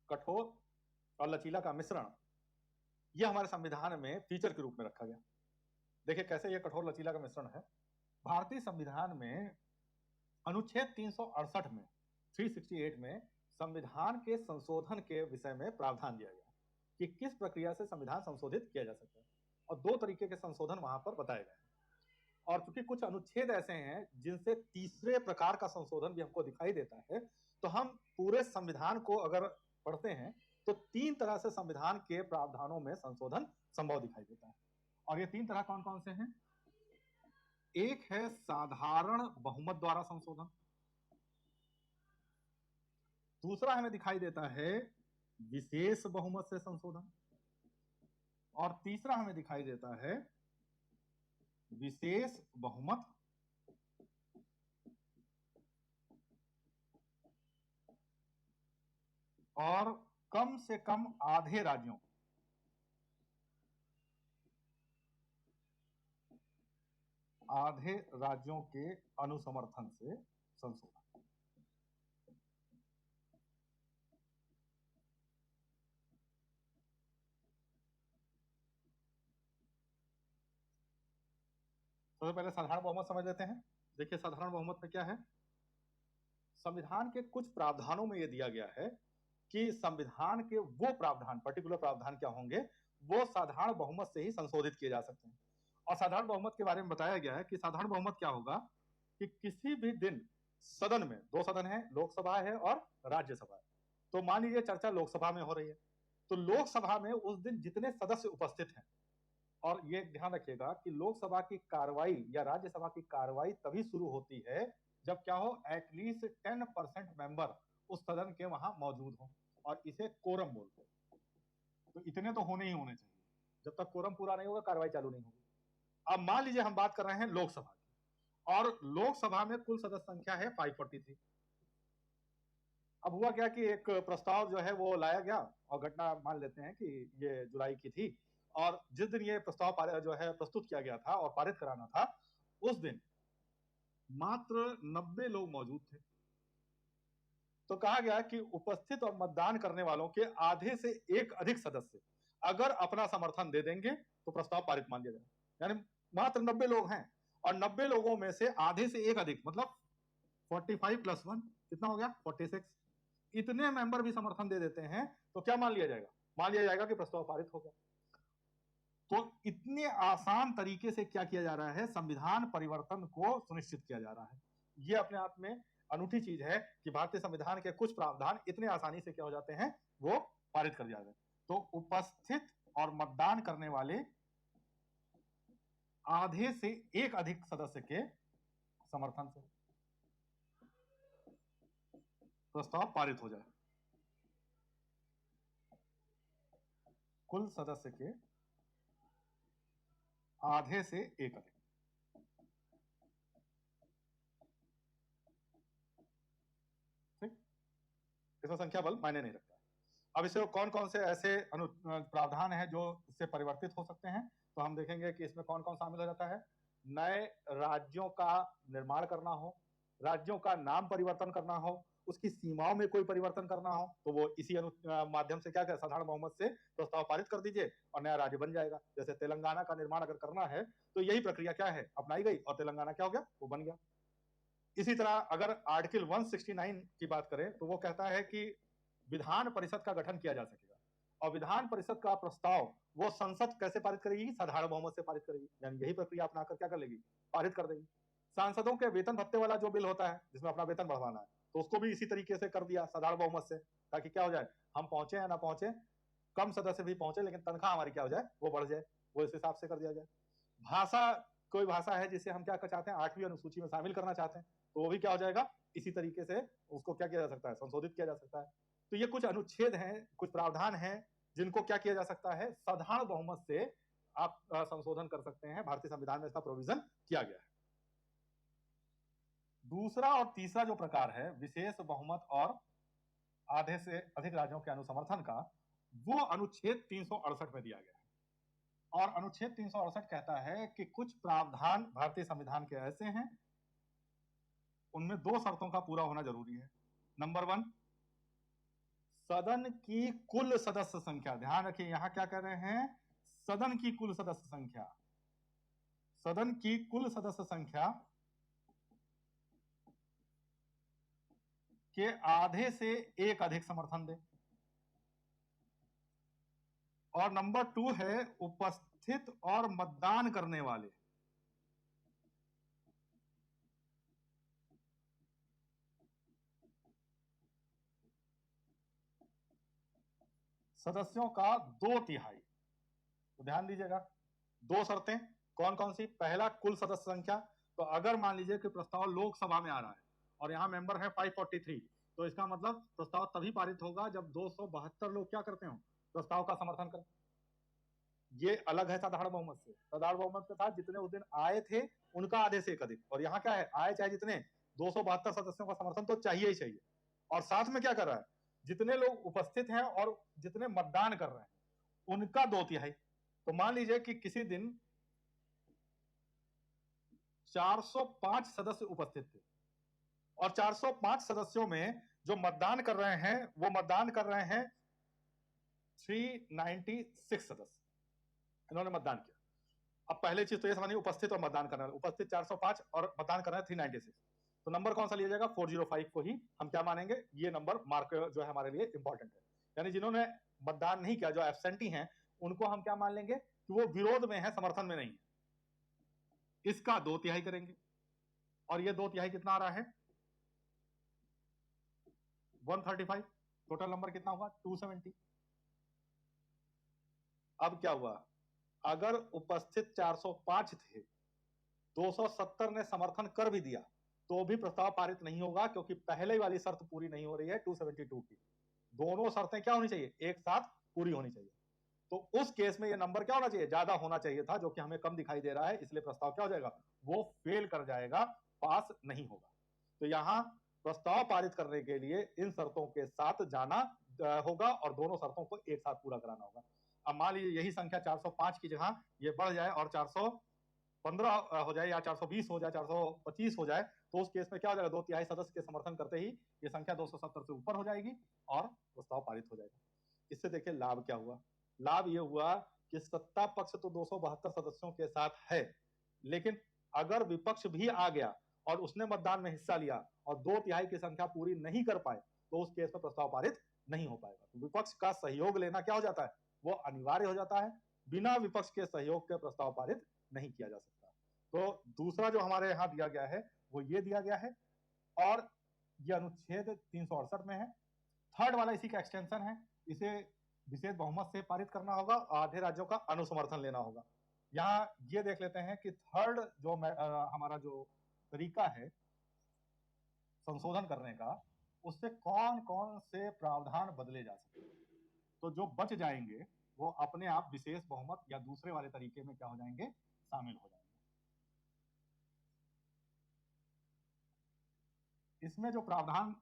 कठोर और लचीला का मिश्रण, यह हमारे संविधान में फीचर के रूप में रखा गया। देखिए कैसे यह कठोर लचीला का मिश्रण है। भारतीय संविधान में अनुच्छेद 368 में 368 में संविधान के संशोधन के विषय में प्रावधान दिया गया कि किस प्रक्रिया से संविधान संशोधित किया जा सकता है, और 2 तरीके के संशोधन वहां पर बताए गए। और चूंकि कुछ अनुच्छेद ऐसे हैं जिनसे तीसरे प्रकार का संशोधन भी हमको दिखाई देता है, तो हम पूरे संविधान को अगर पढ़ते हैं तो 3 तरह से संविधान के प्रावधानों में संशोधन संभव दिखाई देता है। और ये 3 तरह कौन कौन से हैं? एक है साधारण बहुमत द्वारा संशोधन, दूसरा हमें दिखाई देता है विशेष बहुमत से संशोधन, और तीसरा हमें दिखाई देता है विशेष बहुमत और कम से कम आधे राज्यों के अनुसमर्थन से संशोधन। सबसे पहले साधारण बहुमत समझ लेते हैं। देखिए साधारण बहुमत में क्या है, संविधान के कुछ प्रावधानों में यह दिया गया है कि संविधान के वो प्रावधान, पर्टिकुलर प्रावधान क्या होंगे, वो साधारण बहुमत से ही संशोधित किए जा सकते हैं। और साधारण बहुमत के बारे में बताया गया है कि साधारण बहुमत क्या होगा कि किसी भी दिन सदन में, 2 सदन है, लोकसभा है और राज्यसभा है। तो मान लीजिए चर्चा लोकसभा में हो रही है, तो लोकसभा में उस दिन जितने सदस्य उपस्थित हैं, और ये ध्यान रखिएगा कि लोकसभा की कार्रवाई या राज्यसभा की कार्रवाई तभी शुरू होती है जब क्या हो, एटलीस्ट 10% मेंबर उस सदन के वहां मौजूद हो, और इसे कोरम बोलते हैं। तो इतने तो होने ही होने चाहिए, जब तक कोरम पूरा नहीं होगा कार्रवाई चालू नहीं होगी। अब मान लीजिए हम बात कर रहे हैं लोकसभा की, और लोकसभा में कुल सदस्य संख्या है 543। अब हुआ क्या कि एक प्रस्ताव जो है वो लाया गया, और घटना मान लेते हैं कि ये जुलाई की थी, और जिस दिन ये प्रस्ताव जो है प्रस्तुत किया गया था और पारित कराना था, उस दिन मात्र 90 लोग मौजूद थे। तो कहा गया कि उपस्थित और मतदान करने वालों के आधे से एक अधिक सदस्य अगर अपना समर्थन दे देंगे तो प्रस्ताव पारित मान लिया जाएगा। यानी मात्र 90 लोग हैं और 90 लोगों में से आधे से एक अधिक, मतलब 45 प्लस 1 कितना हो गया, 46। इतने मेंबर भी समर्थन दे देते हैं तो क्या मान लिया जाएगा, मान लिया जाएगा कि प्रस्ताव पारित हो गया। तो इतने आसान तरीके से क्या किया जा रहा है, संविधान परिवर्तन को सुनिश्चित किया जा रहा है। ये अपने आप में अनूठी चीज है कि भारतीय संविधान के कुछ प्रावधान इतने आसानी से क्या हो जाते हैं, वो पारित कर जाते हैं। तो उपस्थित और मतदान करने वाले आधे से एक अधिक सदस्य के समर्थन से प्रस्ताव पारित हो जाए। कुल सदस्य के आधे से एक अधिक, ठीक, इसमें संख्या बल मायने नहीं रखता। अब इसे कौन कौन से ऐसे प्रावधान है जो इससे परिवर्तित हो सकते हैं, तो हम देखेंगे कि इसमें कौन कौन शामिल हो जाता है। नए राज्यों का निर्माण करना हो, राज्यों का नाम परिवर्तन करना हो, उसकी सीमाओं में कोई परिवर्तन करना हो, तो वो इसी माध्यम से क्या करें, साधारण बहुमत से प्रस्ताव पारित कर दीजिए और नया राज्य बन जाएगा। जैसे तेलंगाना का निर्माण अगर करना है तो यही प्रक्रिया क्या है, अपनाई गई और तेलंगाना क्या हो गया, वो बन गया। इसी तरह अगर आर्टिकल 169 की बात करें तो वो कहता है कि विधान परिषद का गठन किया जा सकेगा और विधान परिषद का प्रस्ताव वो संसद कैसे पारित करेगी, साधारण बहुमत से पारित करेगी। यानी यही प्रक्रिया अपनाकर क्या कर लेगी, पारित कर देगी। सांसदों के वेतन भत्ते वाला जो बिल होता है जिसमें अपना वेतन बढ़वाना है, तो उसको भी इसी तरीके से कर दिया साधारण बहुमत से, ताकि क्या हो जाए, हम पहुंचे या ना पहुंचे, कम सदस्य भी पहुंचे लेकिन तनख्वाह हमारी क्या हो जाए, वो बढ़ जाए, वो इस हिसाब से कर दिया जाए। भाषा, कोई भाषा है जिसे हम क्या चाहते हैं, 8वीं अनुसूची में शामिल करना चाहते हैं, तो वो भी क्या हो जाएगा, इसी तरीके से उसको क्या किया जा सकता है, संशोधित किया जा सकता है। तो ये कुछ अनुच्छेद हैं, कुछ प्रावधान हैं जिनको क्या किया जा सकता है, साधारण बहुमत से आप संशोधन कर सकते हैं। भारतीय संविधान में इसका प्रोविजन किया गया है। दूसरा और तीसरा जो प्रकार है विशेष बहुमत और आधे से अधिक राज्यों के अनुसमर्थन का, वो अनुच्छेद 368 में दिया गया है। और अनुच्छेद 368 कहता है कि कुछ प्रावधान भारतीय संविधान के ऐसे हैं, उनमें 2 शर्तों का पूरा होना जरूरी है। नंबर 1, सदन की कुल सदस्य संख्या, ध्यान रखिए यहां क्या कह रहे हैं, सदन की कुल सदस्य संख्या, सदन की कुल सदस्य संख्या के आधे से एक अधिक समर्थन दे। और नंबर 2 है उपस्थित और मतदान करने वाले सदस्यों का 2/3। तो ध्यान दीजिएगा, 2 शर्तें कौन कौन सी। पहला, कुल सदस्य संख्या। तो अगर मान लीजिए कि प्रस्ताव लोकसभा में आ रहा है और यहाँ मेंबर है 543, तो इसका मतलब प्रस्ताव तभी पारित होगा जब 272 लोग क्या करते हो, प्रस्ताव का समर्थन करें। ये अलग है साधारण बहुमत से। साधारण बहुमत के साथ जितने उस दिन आए थे उनका आधे से एक अधिक, और यहाँ क्या है, आए चाहे जितने, 272 सदस्यों का समर्थन तो चाहिए ही चाहिए। और साथ में क्या कर रहा है, जितने लोग उपस्थित हैं और जितने मतदान कर रहे हैं उनका 2/3। तो मान लीजिए कि किसी दिन 405 सदस्य उपस्थित थे और 405 सदस्यों में जो मतदान कर रहे हैं वो मतदान कर रहे हैं 396 सदस्य, इन्होंने मतदान किया। अब पहले चीज तो ये समझिए, उपस्थित और मतदान करना, उपस्थित 405 और मतदान कर रहे हैं 396, तो नंबर कौन सा लिया जाएगा, 405 को ही हम क्या मानेंगे, ये नंबर मार्क जो है हमारे लिए इंपॉर्टेंट है। यानी जिन्होंने मतदान नहीं किया, जो एब्सेंटी हैं, उनको हम क्या मान लेंगे कि वो विरोध में है, समर्थन में नहीं है। इसका 2/3 करेंगे और ये 2/3 कितना आ रहा है, 135। टोटल नंबर कितना हुआ, 270। अब क्या हुआ, अगर उपस्थित 405 थे, 270 ने समर्थन कर भी दिया तो भी प्रस्ताव पारित नहीं होगा, क्योंकि पहले वाली शर्त पूरी नहीं हो रही है 272 की। दोनों शर्तें क्या होनी चाहिए, एक साथ पूरी होनी चाहिए। तो उस केस में ये नंबर क्या होना चाहिए, ज्यादा होना चाहिए था, जो कि हमें कम दिखाई दे रहा है, इसलिए प्रस्ताव क्या हो जाएगा, वो फेल कर जाएगा, पास नहीं होगा। तो यहां प्रस्ताव पारित करने के लिए इन शर्तों के साथ जाना होगा और दोनों शर्तों को एक साथ पूरा कराना होगा। अब मान लीजिए यही संख्या 405 की जगह ये बढ़ जाए और 415 हो जाए या 420 हो जाए, 425 हो जाए, तो उस केस में क्या हो जाएगा, 2/3 सदस्य के समर्थन करते ही ये संख्या 270 से ऊपर हो जाएगी और प्रस्ताव पारित हो जाएगा। इससे देखिए लाभ क्या हुआ। लाभ ये हुआ कि सत्ता पक्ष तो 272 सदस्यों के साथ है, लेकिन अगर विपक्ष भी आ गया और उसने मतदान में हिस्सा लिया और 2/3 की संख्या पूरी नहीं कर पाए, तो उस केस में प्रस्ताव पारित नहीं हो पाएगा। तो विपक्ष का सहयोग लेना क्या हो जाता है, वो अनिवार्य हो जाता है। बिना विपक्ष के सहयोग के प्रस्ताव पारित नहीं किया जा सकता। तो दूसरा जो हमारे यहाँ दिया गया है वो ये दिया गया है, और ये अनुच्छेद 368 में है। थर्ड वाला इसी का एक्सटेंशन है। इसे विशेष बहुमत से पारित करना होगा, आधे राज्यों का अनुसमर्थन लेना होगा। यहाँ ये देख लेते हैं कि थर्ड जो हमारा जो तरीका है संशोधन करने का, उससे कौन कौन से प्रावधान बदले जा सकते हैं। तो जो बच जाएंगे वो अपने आप विशेष बहुमत या दूसरे वाले तरीके में क्या हो जाएंगे, शामिल हो जाएंगे। इसमें जो प्रावधान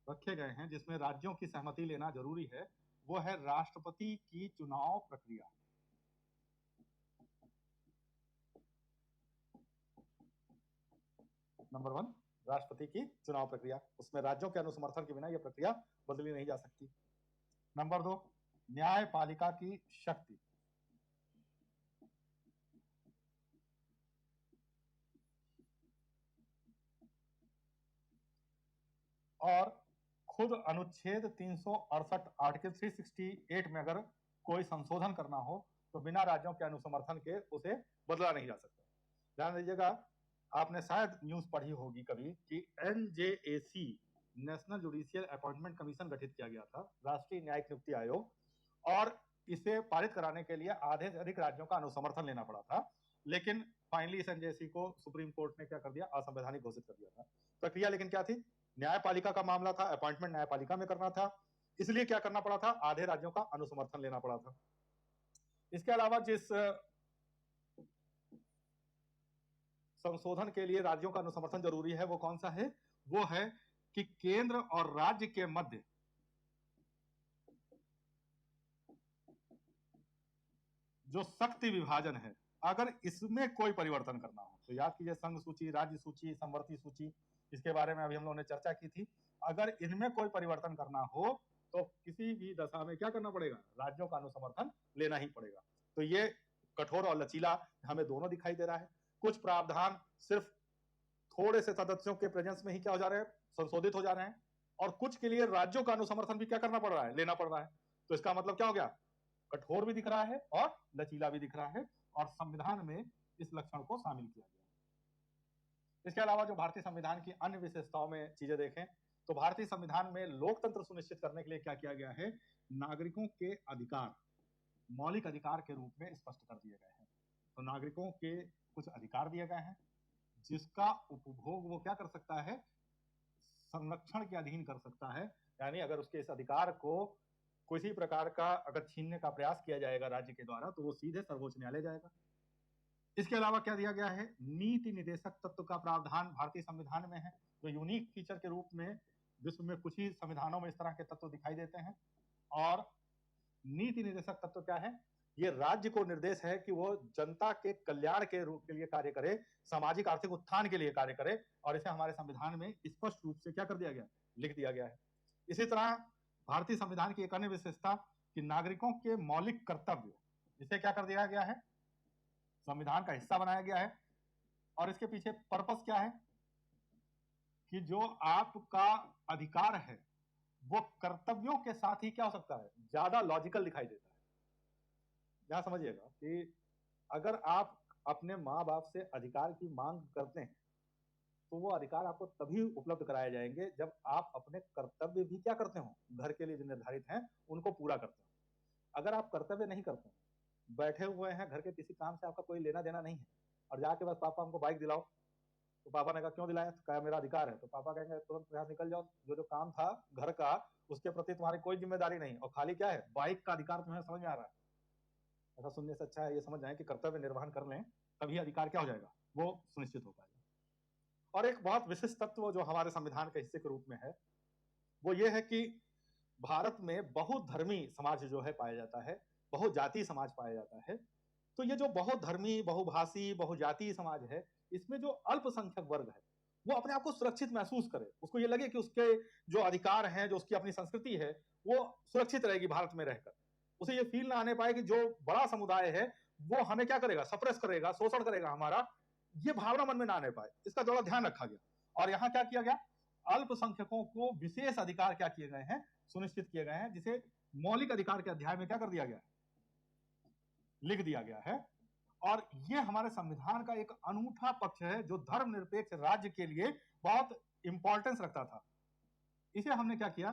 रखे गए हैं जिसमें राज्यों की सहमति लेना जरूरी है, वो है राष्ट्रपति की चुनाव प्रक्रिया। नंबर 1, राष्ट्रपति की चुनाव प्रक्रिया, उसमें राज्यों के अनुसमर्थन के बिना यह प्रक्रिया बदली नहीं जा सकती। नंबर 2, न्यायपालिका की शक्ति। और खुद अनुच्छेद 368 आर्टिकल 368 में अगर कोई संशोधन करना हो तो बिना राज्यों के अनुसमर्थन के उसे बदला नहीं जा सकता। ध्यान दीजिएगा, आपने शायद न्यूज पढ़ी होगी कभी कि NJAC national judicial appointment commission गठित किया गया था, राष्ट्रीय न्यायिक नियुक्ति आयोग, और इसे पारित कराने के लिए आधे से अधिक राज्यों का अनुसमर्थन लेना पड़ा था। लेकिन फाइनली इस NJAC को सुप्रीम कोर्ट ने क्या कर दिया, असंवैधानिक घोषित कर दिया था। प्रक्रिया लेकिन क्या थी, न्यायपालिका का मामला था, अपॉइंटमेंट न्यायपालिका में करना था, इसलिए क्या करना पड़ा था, आधे राज्यों का अनुसमर्थन लेना पड़ा था। इसके अलावा जिस संशोधन के लिए राज्यों का अनुसमर्थन जरूरी है वो कौन सा है, वो है कि केंद्र और राज्य के मध्य जो शक्ति विभाजन है, अगर इसमें कोई परिवर्तन करना हो, तो याद कीजिए संघ सूची, राज्य सूची, समवर्ती सूची, इसके बारे में अभी हम लोगों ने चर्चा की थी। अगर इनमें कोई परिवर्तन करना हो तो किसी भी दशा में क्या करना पड़ेगा, राज्यों का अनुसमर्थन लेना ही पड़ेगा। तो ये कठोर और लचीला हमें दोनों दिखाई दे रहा है। कुछ प्रावधान सिर्फ थोड़े से सदस्यों के प्रेजेंस में ही क्या हो जा रहे हैं, संशोधित हो जा रहे हैं, और कुछ के लिए राज्यों का अनुसमर्थन भी क्या करना पड़ रहा है, लेना पड़ रहा है। तो इसका मतलब क्या हो गया, कठोर भी दिख रहा है और लचीला भी दिख रहा है, और संविधान में इस लक्षण को शामिल किया गया। इसके अलावा जो भारतीय संविधान की अन्य विशेषताओं में चीजें देखें तो भारतीय संविधान में लोकतंत्र सुनिश्चित करने के लिए क्या किया गया है, नागरिकों के अधिकार मौलिक अधिकार के रूप में स्पष्ट कर दिए गए हैं। तो नागरिकों के कुछ अधिकार दिए गए हैं जिसका उपभोग वो क्या कर सकता है, संरक्षण के अधीन कर सकता है। यानी अगर उसके इस अधिकार को किसी प्रकार का अगर छीनने का प्रयास किया जाएगा राज्य के द्वारा तो वो सीधे सर्वोच्च न्यायालय जाएगा। इसके अलावा क्या दिया गया है, नीति निदेशक तत्व का प्रावधान भारतीय संविधान में है, जो यूनिक फीचर के रूप में विश्व में कुछ ही संविधानों में इस तरह के तत्व दिखाई देते हैं। और नीति निदेशक तत्व क्या है, ये राज्य को निर्देश है कि वो जनता के कल्याण के रूप के लिए कार्य करे, सामाजिक आर्थिक उत्थान के लिए कार्य करे, और इसे हमारे संविधान में स्पष्ट रूप से क्या कर दिया गया, लिख दिया गया है। इसी तरह भारतीय संविधान की एक अन्य विशेषता कि नागरिकों के मौलिक कर्तव्य, इसे क्या कर दिया गया है, संविधान का हिस्सा बनाया गया है। और इसके पीछे पर्पस क्या है कि जो आपका अधिकार है वो कर्तव्यों के साथ ही क्या हो सकता है, ज्यादा लॉजिकल दिखाई देता है। यहां समझिएगा कि अगर आप अपने माँ बाप से अधिकार की मांग करते हैं तो वो अधिकार आपको तभी उपलब्ध कराए जाएंगे जब आप अपने कर्तव्य भी क्या करते हो, घर के लिए जो निर्धारित हैं उनको पूरा करते हो। अगर आप कर्तव्य नहीं करते, बैठे हुए हैं, घर के किसी काम से आपका कोई लेना देना नहीं है, और जाके बस पापा हमको बाइक दिलाओ, तो पापा ने कहा क्यों दिलाया, तो कहा मेरा अधिकार है, तो पापा कहेंगे तुरंत यहाँ निकल जाओ, जो काम था घर का उसके प्रति तुम्हारी कोई जिम्मेदारी नहीं, और खाली क्या है, बाइक का अधिकार तुम्हें समझ में आ रहा है। ऐसा सुनने से अच्छा है ये समझ जाए कि कर्तव्य निर्वहन कर लें, तभी अधिकार क्या हो जाएगा, वो सुनिश्चित हो पाएगा। और एक बहुत विशिष्ट तत्व जो हमारे संविधान के हिस्से के रूप में है वो ये है कि भारत में बहुधर्मी समाज जो है पाया जाता है, बहुजातीय समाज पाया जाता है। तो ये जो बहुधर्मी, बहुभाषी, बहुजातीय समाज है, इसमें जो अल्पसंख्यक वर्ग है वो अपने आप को सुरक्षित महसूस करे, उसको ये लगे कि उसके जो अधिकार हैं, जो उसकी अपनी संस्कृति है, वो सुरक्षित रहेगी भारत में रहकर। उसे ये फील ना आने पाए कि जो बड़ा समुदाय है वो हमें क्या करेगा, सप्रेस करेगा, शोषण करेगा हमारा, ये भावना मन में ना आने पाए, इसका थोड़ा ध्यान रखा गया। और यहाँ क्या किया गया, अल्पसंख्यकों को विशेष अधिकार क्या किए गए हैं, सुनिश्चित किए गए हैं, जिसे मौलिक अधिकार के अध्याय में क्या कर दिया गया, लिख दिया गया है। और ये हमारे संविधान का एक अनूठा पक्ष है जो धर्मनिरपेक्ष राज्य के लिए बहुत इंपॉर्टेंस रखता था। इसे हमने क्या किया,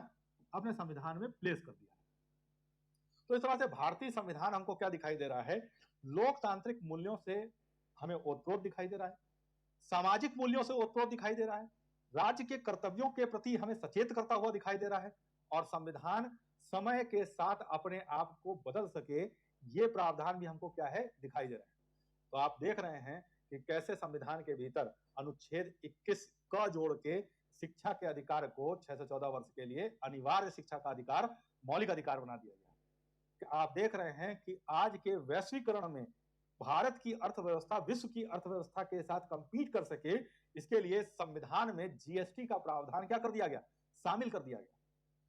अपने संविधान में प्लेस कर दिया। तो इस तरह से भारतीय संविधान हमको क्या दिखाई दे रहा है, लोकतांत्रिक मूल्यों से हमें ओतप्रोत दिखाई दे रहा है, सामाजिक मूल्यों से ओतप्रोत दिखाई दे रहा है, राज्य के कर्तव्यों के प्रति हमें सचेत करता हुआ दिखाई दे रहा है, और संविधान समय के साथ अपने आप को बदल सके ये प्रावधान भी हमको क्या है, दिखाई दे रहा है। तो आप देख रहे हैं कि कैसे संविधान के भीतर अनुच्छेद 21 का जोड़ के शिक्षा के अधिकार को 6 से 14 वर्ष के लिए अनिवार्य शिक्षा का अधिकार मौलिक अधिकार बना दिया गया। आप देख रहे हैं कि आज के वैश्वीकरण में भारत की अर्थव्यवस्था विश्व की अर्थव्यवस्था के साथ कंपीट कर सके, इसके लिए संविधान में जीएसटी का प्रावधान क्या कर दिया गया, शामिल कर दिया गया।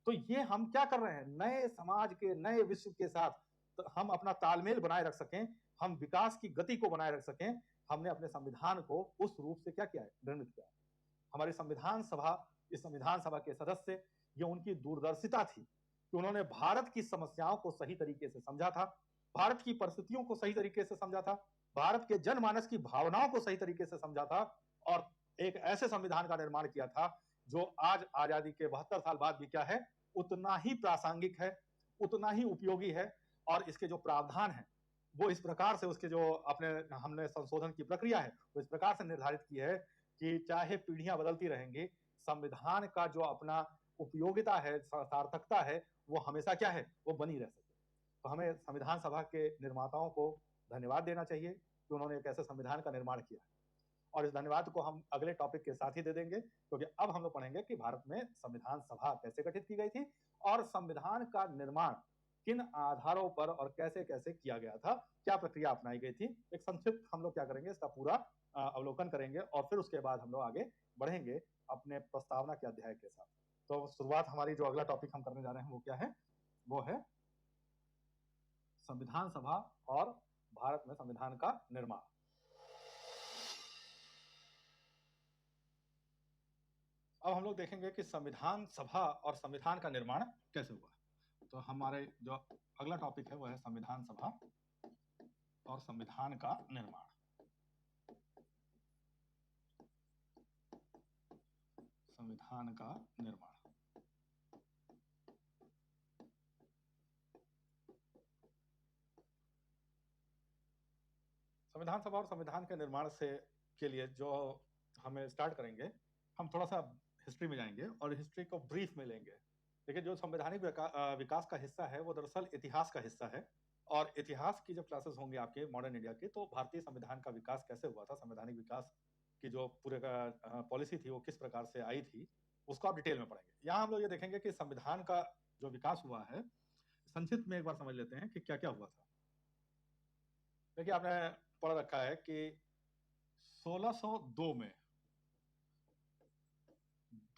तो ये हम क्या कर रहे हैं, नए समाज के, नए विश्व के साथ तो हम अपना तालमेल बनाए रख सकें, हम विकास की गति को बनाए रख सकें, हमने अपने संविधान को उस रूप से क्या किया है, निर्मित किया है। हमारी संविधान सभा, इस संविधान सभा के सदस्य, ये उनकी दूरदर्शिता थी कि उन्होंने भारत की समस्याओं को सही तरीके से समझा था, भारत की परिस्थितियों को सही तरीके से समझा था, भारत के जनमानस की भावनाओं को सही तरीके से समझा था, और एक ऐसे संविधान का निर्माण किया था जो आज आजादी के 72 साल बाद भी क्या है, उतना ही प्रासंगिक है, उतना ही उपयोगी है। और इसके जो प्रावधान है वो इस प्रकार से, उसके जो अपने हमने संशोधन की प्रक्रिया है वो इस प्रकार से निर्धारित की है कि चाहे पीढ़ियां बदलती रहेंगी, संविधान का जो अपना उपयोगिता है, सार्थकता है, वो हमेशा क्या है, वो बनी रह सके। तो हमें संविधान सभा के निर्माताओं को धन्यवाद देना चाहिए कि उन्होंने एक ऐसे संविधान का निर्माण किया। और इस धन्यवाद को हम अगले टॉपिक के साथ ही दे देंगे, क्योंकि अब हम लोग पढ़ेंगे कि भारत में संविधान सभा कैसे गठित की गई थी और संविधान का निर्माण किन आधारों पर और कैसे कैसे किया गया था, क्या प्रक्रिया अपनाई गई थी। एक संक्षिप्त हम लोग क्या करेंगे, इसका पूरा अवलोकन करेंगे, और फिर उसके बाद हम लोग आगे बढ़ेंगे अपने प्रस्तावना के अध्याय के साथ। तो शुरुआत हमारी जो अगला टॉपिक हम करने जा रहे हैं वो क्या है, वो है संविधान सभा और भारत में संविधान का निर्माण। अब हम लोग देखेंगे कि संविधान सभा और संविधान का निर्माण कैसे हुआ। तो हमारे जो अगला टॉपिक है वो है संविधान सभा और संविधान का निर्माण। संविधान का निर्माण, संविधान सभा और संविधान के निर्माण से के लिए जो हमें स्टार्ट करेंगे, हम थोड़ा सा हिस्ट्री में जाएंगे और हिस्ट्री को ब्रीफ में लेंगे। देखिए, जो संवैधानिक विकास का हिस्सा है वो दरअसल इतिहास का हिस्सा है, और इतिहास की जब क्लासेस होंगे आपके मॉडर्न इंडिया के, तो भारतीय संविधान का विकास कैसे हुआ था, संवैधानिक विकास की जो पूरे का पॉलिसी थी वो किस प्रकार से आई थी, उसको आप डिटेल में पढ़ेंगे। यहाँ हम लोग ये देखेंगे कि संविधान का जो विकास हुआ है, संक्षिप्त में एक बार समझ लेते हैं कि क्या क्या हुआ था। देखिए, आपने पढ़ रखा है कि 1602 में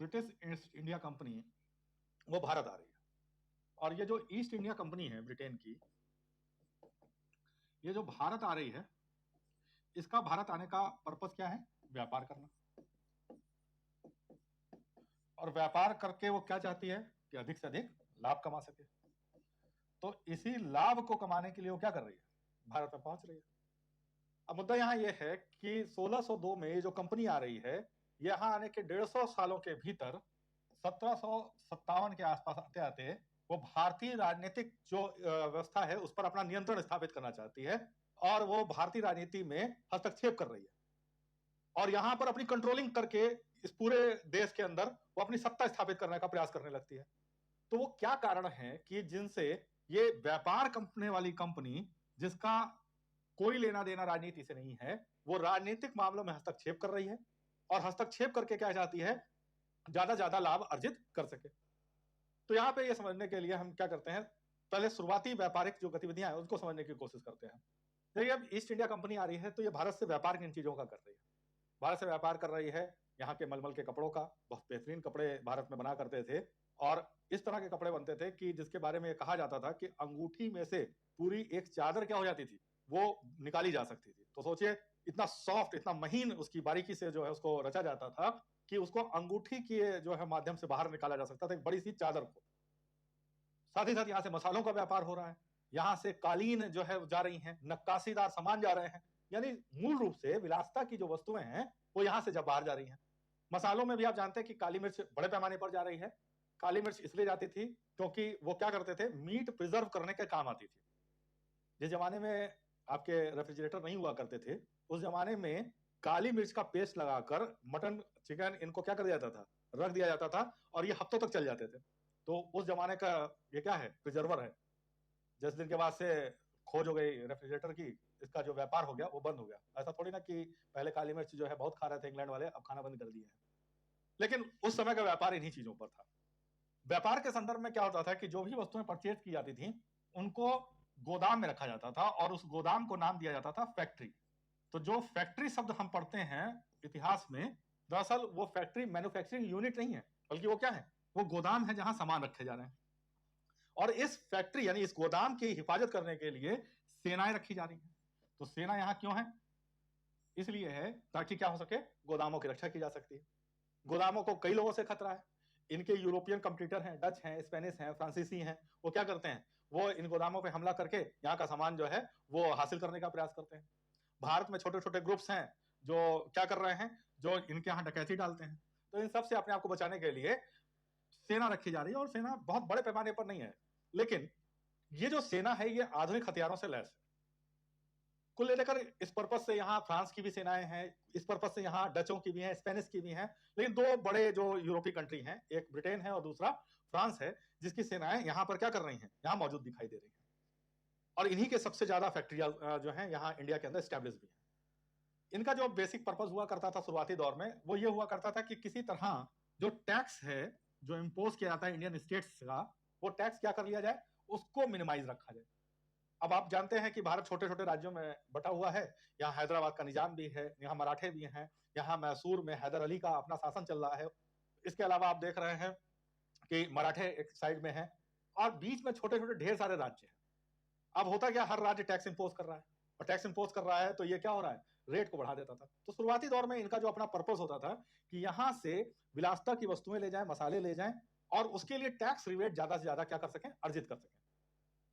ब्रिटिश ईस्ट इंडिया कंपनी वो भारत आ रही है, और ये जो ईस्ट इंडिया कंपनी है ब्रिटेन की, ये जो भारत आ रही है, इसका भारत आने का पर्पस क्या है, व्यापार करना। और व्यापार करके वो क्या चाहती है कि अधिक से अधिक लाभ कमा सके। तो इसी लाभ को कमाने के लिए वो क्या कर रही है, भारत में पहुंच रही है। अब मुद्दा यहाँ ये है कि 1602 में ये जो कंपनी आ रही है, यहाँ आने के 150 सालों के भीतर 1757 के आसपास आते आते वो भारतीय राजनीतिक जो व्यवस्था है उस पर अपना नियंत्रण स्थापित करना चाहती है, और वो भारतीय राजनीति में हस्तक्षेप कर रही है, और यहाँ पर अपनी कंट्रोलिंग करके इस पूरे देश के अंदर वो अपनी सत्ता स्थापित करने का प्रयास करने लगती है। तो वो क्या कारण है कि जिनसे ये व्यापार करने वाली कंपनी, जिसका कोई लेना देना राजनीति से नहीं है, वो राजनीतिक मामलों में हस्तक्षेप कर रही है, और हस्तक्षेप करके क्या चाहती है, ज्यादा लाभ अर्जित कर सके। तो यहाँ पे ये समझने के लिए हम क्या करते हैं, पहले शुरुआती व्यापारिक जो गतिविधियां हैं उनको समझने की कोशिश करते हैं। देखिए, अब ईस्ट इंडिया कंपनी आ रही है तो ये भारत से व्यापार किन चीजों का कर रही है? भारत से व्यापार कर रही है यहाँ के मलमल के कपड़ों का। बहुत बेहतरीन कपड़े भारत में बना करते थे, और इस तरह के कपड़े बनते थे कि जिसके बारे में कहा जाता था कि अंगूठी में से पूरी एक चादर क्या हो जाती थी, वो निकाली जा सकती थी। तो सोचिए, इतना सॉफ्ट, इतना महीन उसकी बारीकी से जो है उसको रचा जाता था कि उसको अंगूठी के जो है माध्यम से बाहर निकाला जा सकता था, एक बड़ी सी चादर को। साथ ही साथ यहाँ से मसालों का व्यापार हो रहा है, यहाँ से कालीन जो है जा रही हैं, नक्काशीदार सामान जा रहे हैं, यानी मूल रूप से विलासिता की जो वस्तुएं हैं वो यहाँ से जब बाहर जा रही हैं। मसालों में भी आप जानते हैं कि काली मिर्च बड़े पैमाने पर जा रही है। काली मिर्च इसलिए जाती थी क्योंकि वो क्या करते थे, मीट प्रिजर्व करने के काम आती थी। जिस जमाने में आपके रेफ्रिजरेटर नहीं हुआ करते थे, उस जमाने में काली मिर्च का पेस्ट लगाकर मटन, चिकन, इनको क्या कर दिया जाता था, रख दिया जाता था, और ये हफ्तों तक चल जाते थे। तो उस जमाने का ये क्या है, प्रिजर्वर है। जिस दिन के बाद से खोज हो गई रेफ्रिजरेटर की, इसका जो व्यापार हो गया वो बंद हो गया। ऐसा थोड़ी ना कि पहले काली मिर्च जो है बहुत खा रहे थे इंग्लैंड वाले, अब खाना बंद कर दिए हैं। लेकिन उस समय का व्यापार इन्हीं चीजों पर था। व्यापार के संदर्भ में क्या होता था कि जो भी वस्तुएं परचेज की जाती थी उनको गोदाम में रखा जाता था, और उस गोदाम को नाम दिया जाता था फैक्ट्री। तो जो फैक्ट्री शब्द हम पढ़ते हैं इतिहास में, दरअसल वो फैक्ट्री मैन्युफैक्चरिंग यूनिट नहीं है, बल्कि वो क्या है, वो गोदाम है जहां सामान रखे जा रहे हैं। और इस फैक्ट्री यानी इस गोदाम की हिफाजत करने के लिए सेनाएं रखी जा रही हैं। तो सेना यहां क्यों है? इसलिए है ताकि क्या हो सके, गोदामों की रक्षा की जा सकती है। गोदामों को कई लोगों से खतरा है। इनके यूरोपियन कंपटीटर हैं, डच हैं, स्पेनिश हैं, फ्रांसीसी हैं। वो क्या करते हैं, वो इन गोदामों पे हमला करके यहाँ का सामान जो है वो हासिल करने का प्रयास करते हैं। भारत में छोटे छोटे ग्रुप्स हैं जो क्या कर रहे हैं, जो इनके यहाँ डकैती डालते हैं। तो इन सब से अपने आप को बचाने के लिए सेना रखी जा रही है, और सेना बहुत बड़े पैमाने पर नहीं है, लेकिन ये जो सेना है ये आधुनिक हथियारों से लैस है। कुल लेकर इस पर्पज से यहाँ फ्रांस की भी सेनाएं हैं, इस पर्पज से यहाँ डचों की भी हैं, स्पेनिश की भी हैं, लेकिन दो बड़े जो यूरोपीय कंट्री हैं, एक ब्रिटेन है और दूसरा फ्रांस है, जिसकी सेनाएं यहाँ पर क्या कर रही हैं, यहाँ मौजूद दिखाई दे रही हैं। और इन्हीं के सबसे ज्यादा फैक्ट्रियां जो हैं यहाँ इंडिया के अंदर स्टैब्लिश भी हैं। इनका जो बेसिक पर्पज हुआ करता था शुरुआती दौर में, वो ये हुआ करता था कि किसी तरह जो टैक्स है जो इम्पोज किया जाता है इंडियन स्टेट्स का, वो टैक्स क्या कर लिया जाए, उसको मिनिमाइज रखा जाए। अब आप जानते हैं कि भारत छोटे छोटे राज्यों में बटा हुआ है। यहाँ हैदराबाद का निजाम भी है, यहाँ मराठे भी हैं, यहाँ मैसूर में हैदर अली का अपना शासन चल रहा है। इसके अलावा आप देख रहे हैं कि मराठे एक साइड में है, और बीच में छोटे छोटे ढेर सारे राज्य हैं। अब होता क्या, हर राज्य टैक्स इंपोज कर रहा है, और टैक्स इंपोज कर रहा है तो ये क्या हो रहा है, रेट को बढ़ा देता था। तो शुरुआती दौर में इनका जो अपना पर्पज होता था कि यहाँ से विलासिता की वस्तुएं ले जाएं, मसाले ले जाएं, और उसके लिए टैक्स रिबेट ज्यादा से ज्यादा क्या कर सकें, अर्जित कर सकें।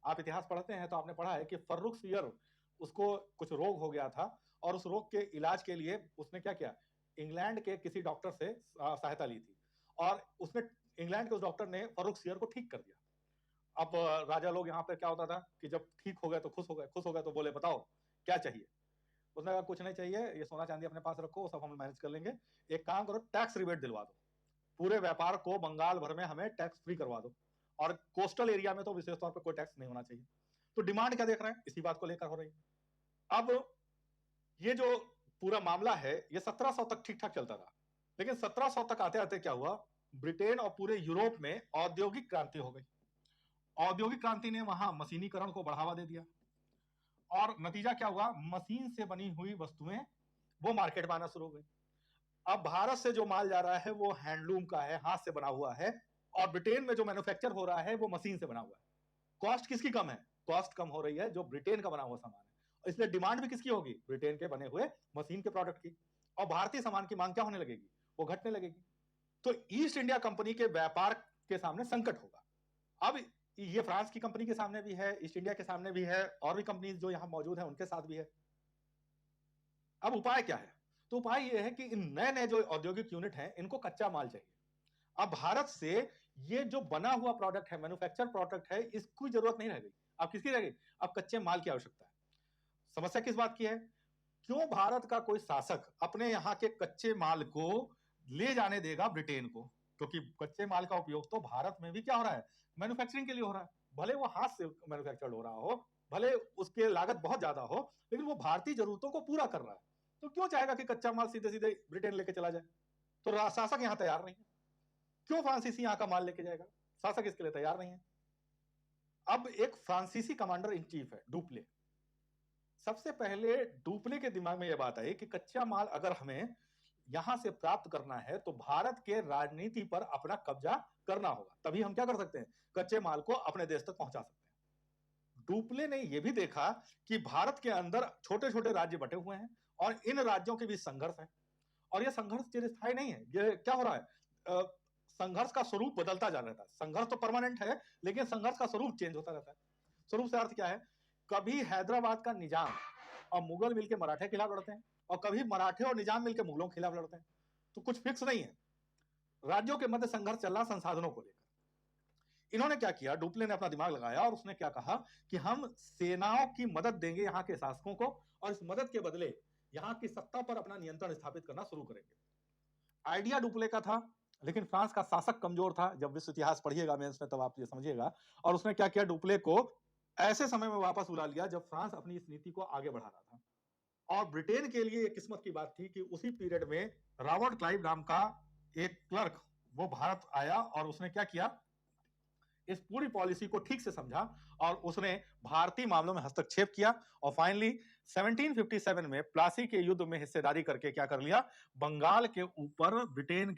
आप इतिहास पढ़ते हैं तो आपने पढ़ा है कि फर्रुख सियर, उसको कुछ रोग हो गया था, और उस रोग के इलाज के लिए उसने क्या किया, इंग्लैंड के किसी डॉक्टर से सहायता ली थी, और उसने इंग्लैंड के उस डॉक्टर ने फर्रुख सियर को ठीक कर दिया। अब राजा लोग यहाँ पे क्या होता था कि जब ठीक हो गए तो खुश हो गए, खुश हो गए तो बोले बताओ क्या चाहिए। उसने कहा कुछ नहीं चाहिए, ये सोना चांदी अपने पास रखो, सब हम मैनेज कर लेंगे। एक काम करो, टैक्स रिबेट दिलवा दो, पूरे व्यापार को बंगाल भर में हमें टैक्स फ्री करवा दो, और कोस्टल एरिया में तो विशेष तौर पर कोई टैक्स नहीं होना चाहिए। तो डिमांड क्या देख रहे हैं, इसी बात को लेकर हो रही है। अब ये जो पूरा मामला है ये 1700 तक ठीक ठाक चलता था, लेकिन 1700 तक आते आते क्या हुआ, ब्रिटेन और पूरे यूरोप में औद्योगिक क्रांति हो गई। औद्योगिक क्रांति ने वहां मशीनीकरण को बढ़ावा दे दिया, और नतीजा क्या हुआ, मशीन से बनी हुई वस्तुएं वो मार्केट में आना शुरू हो गई। अब भारत से जो माल जा रहा है वो हैंडलूम का है, हाथ से बना हुआ है, और ब्रिटेन में जो मैन्युफैक्चर हो रहा है वो मशीन से बना हुआ है। कॉस्ट किसकी कम है, कॉस्ट कम हो रही है जो ब्रिटेन का बना हुआ सामान है, इसलिए डिमांड भी किसकी होगी, ब्रिटेन के बने हुए मशीन के प्रोडक्ट की, और भारतीय सामान की मांग क्या होने लगेगी, वो घटने लगेगी। तो ईस्ट इंडिया कंपनी के व्यापार के सामने संकट होगा। अब ये फ्रांस की कंपनी के सामने भी है, ईस्ट इंडिया के सामने भी है, और भी कंपनीज जो यहाँ मौजूद है उनके साथ भी है। अब उपाय क्या है, तो उपाय ये है कि इन नए नए जो औद्योगिक यूनिट हैं इनको कच्चा माल चाहिए। अब भारत से ये जो बना हुआ प्रोडक्ट है, मैन्युफैक्चर प्रोडक्ट है, इसकी जरूरत नहीं रह गई। अब किसकी रह गई, अब कच्चे माल की आवश्यकता है। समस्या किस बात की है, क्यों भारत का कोई शासक अपने यहाँ के कच्चे माल को ले जाने देगा ब्रिटेन को, क्योंकि कच्चे माल का उपयोग तो भारत में भी क्या हो रहा है, मैन्युफैक्चरिंग के लिए हो रहा है। भले वो हाथ से मैन्युफैक्चर्ड हो रहा हो, भले उसके लागत बहुत ज्यादा हो, लेकिन वो भारतीय जरूरतों को पूरा कर रहा है। तो क्यों चाहेगा कि कच्चा माल सीधे सीधे ब्रिटेन लेके चला जाए, तो शासक यहाँ तैयार नहीं है। क्यों फ्रांसीसी यहाँ का माल लेके जाएगा, शासक इसके लिए तैयार नहीं है। अब एक फ्रांसीसी कमांडर इन चीफ है डुप्ले। सबसे पहले डुप्ले के दिमाग में यह बात आई कि कच्चा माल अगर हमें यहां से प्राप्त करना है तो भारत के राजनीति पर अपना कब्जा करना होगा, तभी हम क्या कर सकते हैं, कच्चे माल को अपने देश तक पहुंचा सकते हैं। डुप्ले ने यह भी देखा कि भारत के अंदर छोटे छोटे राज्य बटे हुए हैं और इन राज्यों के बीच संघर्ष है, और यह संघर्ष चिरस्थायी नहीं है। ये क्या हो रहा है, संघर्ष का स्वरूप बदलता जा रहा है। संघर्ष तो परमानेंट है, लेकिन संघर्ष का स्वरूप चेंज होता रहता है। स्वरूप से अर्थ क्या है, कभी हैदराबाद का निजाम और मुगल मिलकर मराठे के खिलाफ लड़ते हैं, और कभी मराठे और निजाम मिलकर मुगलों के खिलाफ लड़ते हैं। तो कुछ फिक्स नहीं है, राज्यों के मध्य संघर्ष चल रहा संसाधनों को लेकर। इन्होंने क्या किया, डुप्ले ने अपना दिमाग लगाया और उसने क्या कहा कि हम सेनाओं की मदद देंगे यहाँ के शासकों को, और इस मदद के बदले यहाँ की सत्ता पर अपना नियंत्रण स्थापित करना शुरू करेंगे। आइडिया डुप्ले का था, लेकिन फ्रांस का शासक कमजोर था। जब विश्व इतिहास पढ़िएगा मेंस में तब आप ये समझिएगा। और उसने क्या किया, डुप्ले को ऐसे समय में वापस बुला लिया जब फ्रांस अपनी इस नीति को आगे बढ़ा रहा था। और ब्रिटेन के लिए एक किस्मत की बात थी कि उसी पीरियड में रॉबर्ट क्लाइव नाम का एक क्लर्क वो भारत आया, और उसने क्या किया, इस पूरी पॉलिसी को ठीक से समझा और उसने भारतीय मामलों में हस्तक्षेप किया, और फाइनली 1757 में प्लासी के युद्ध में हिस्सेदारी करके क्या कर लिया, बंगाल के ऊपर ब्रिटेन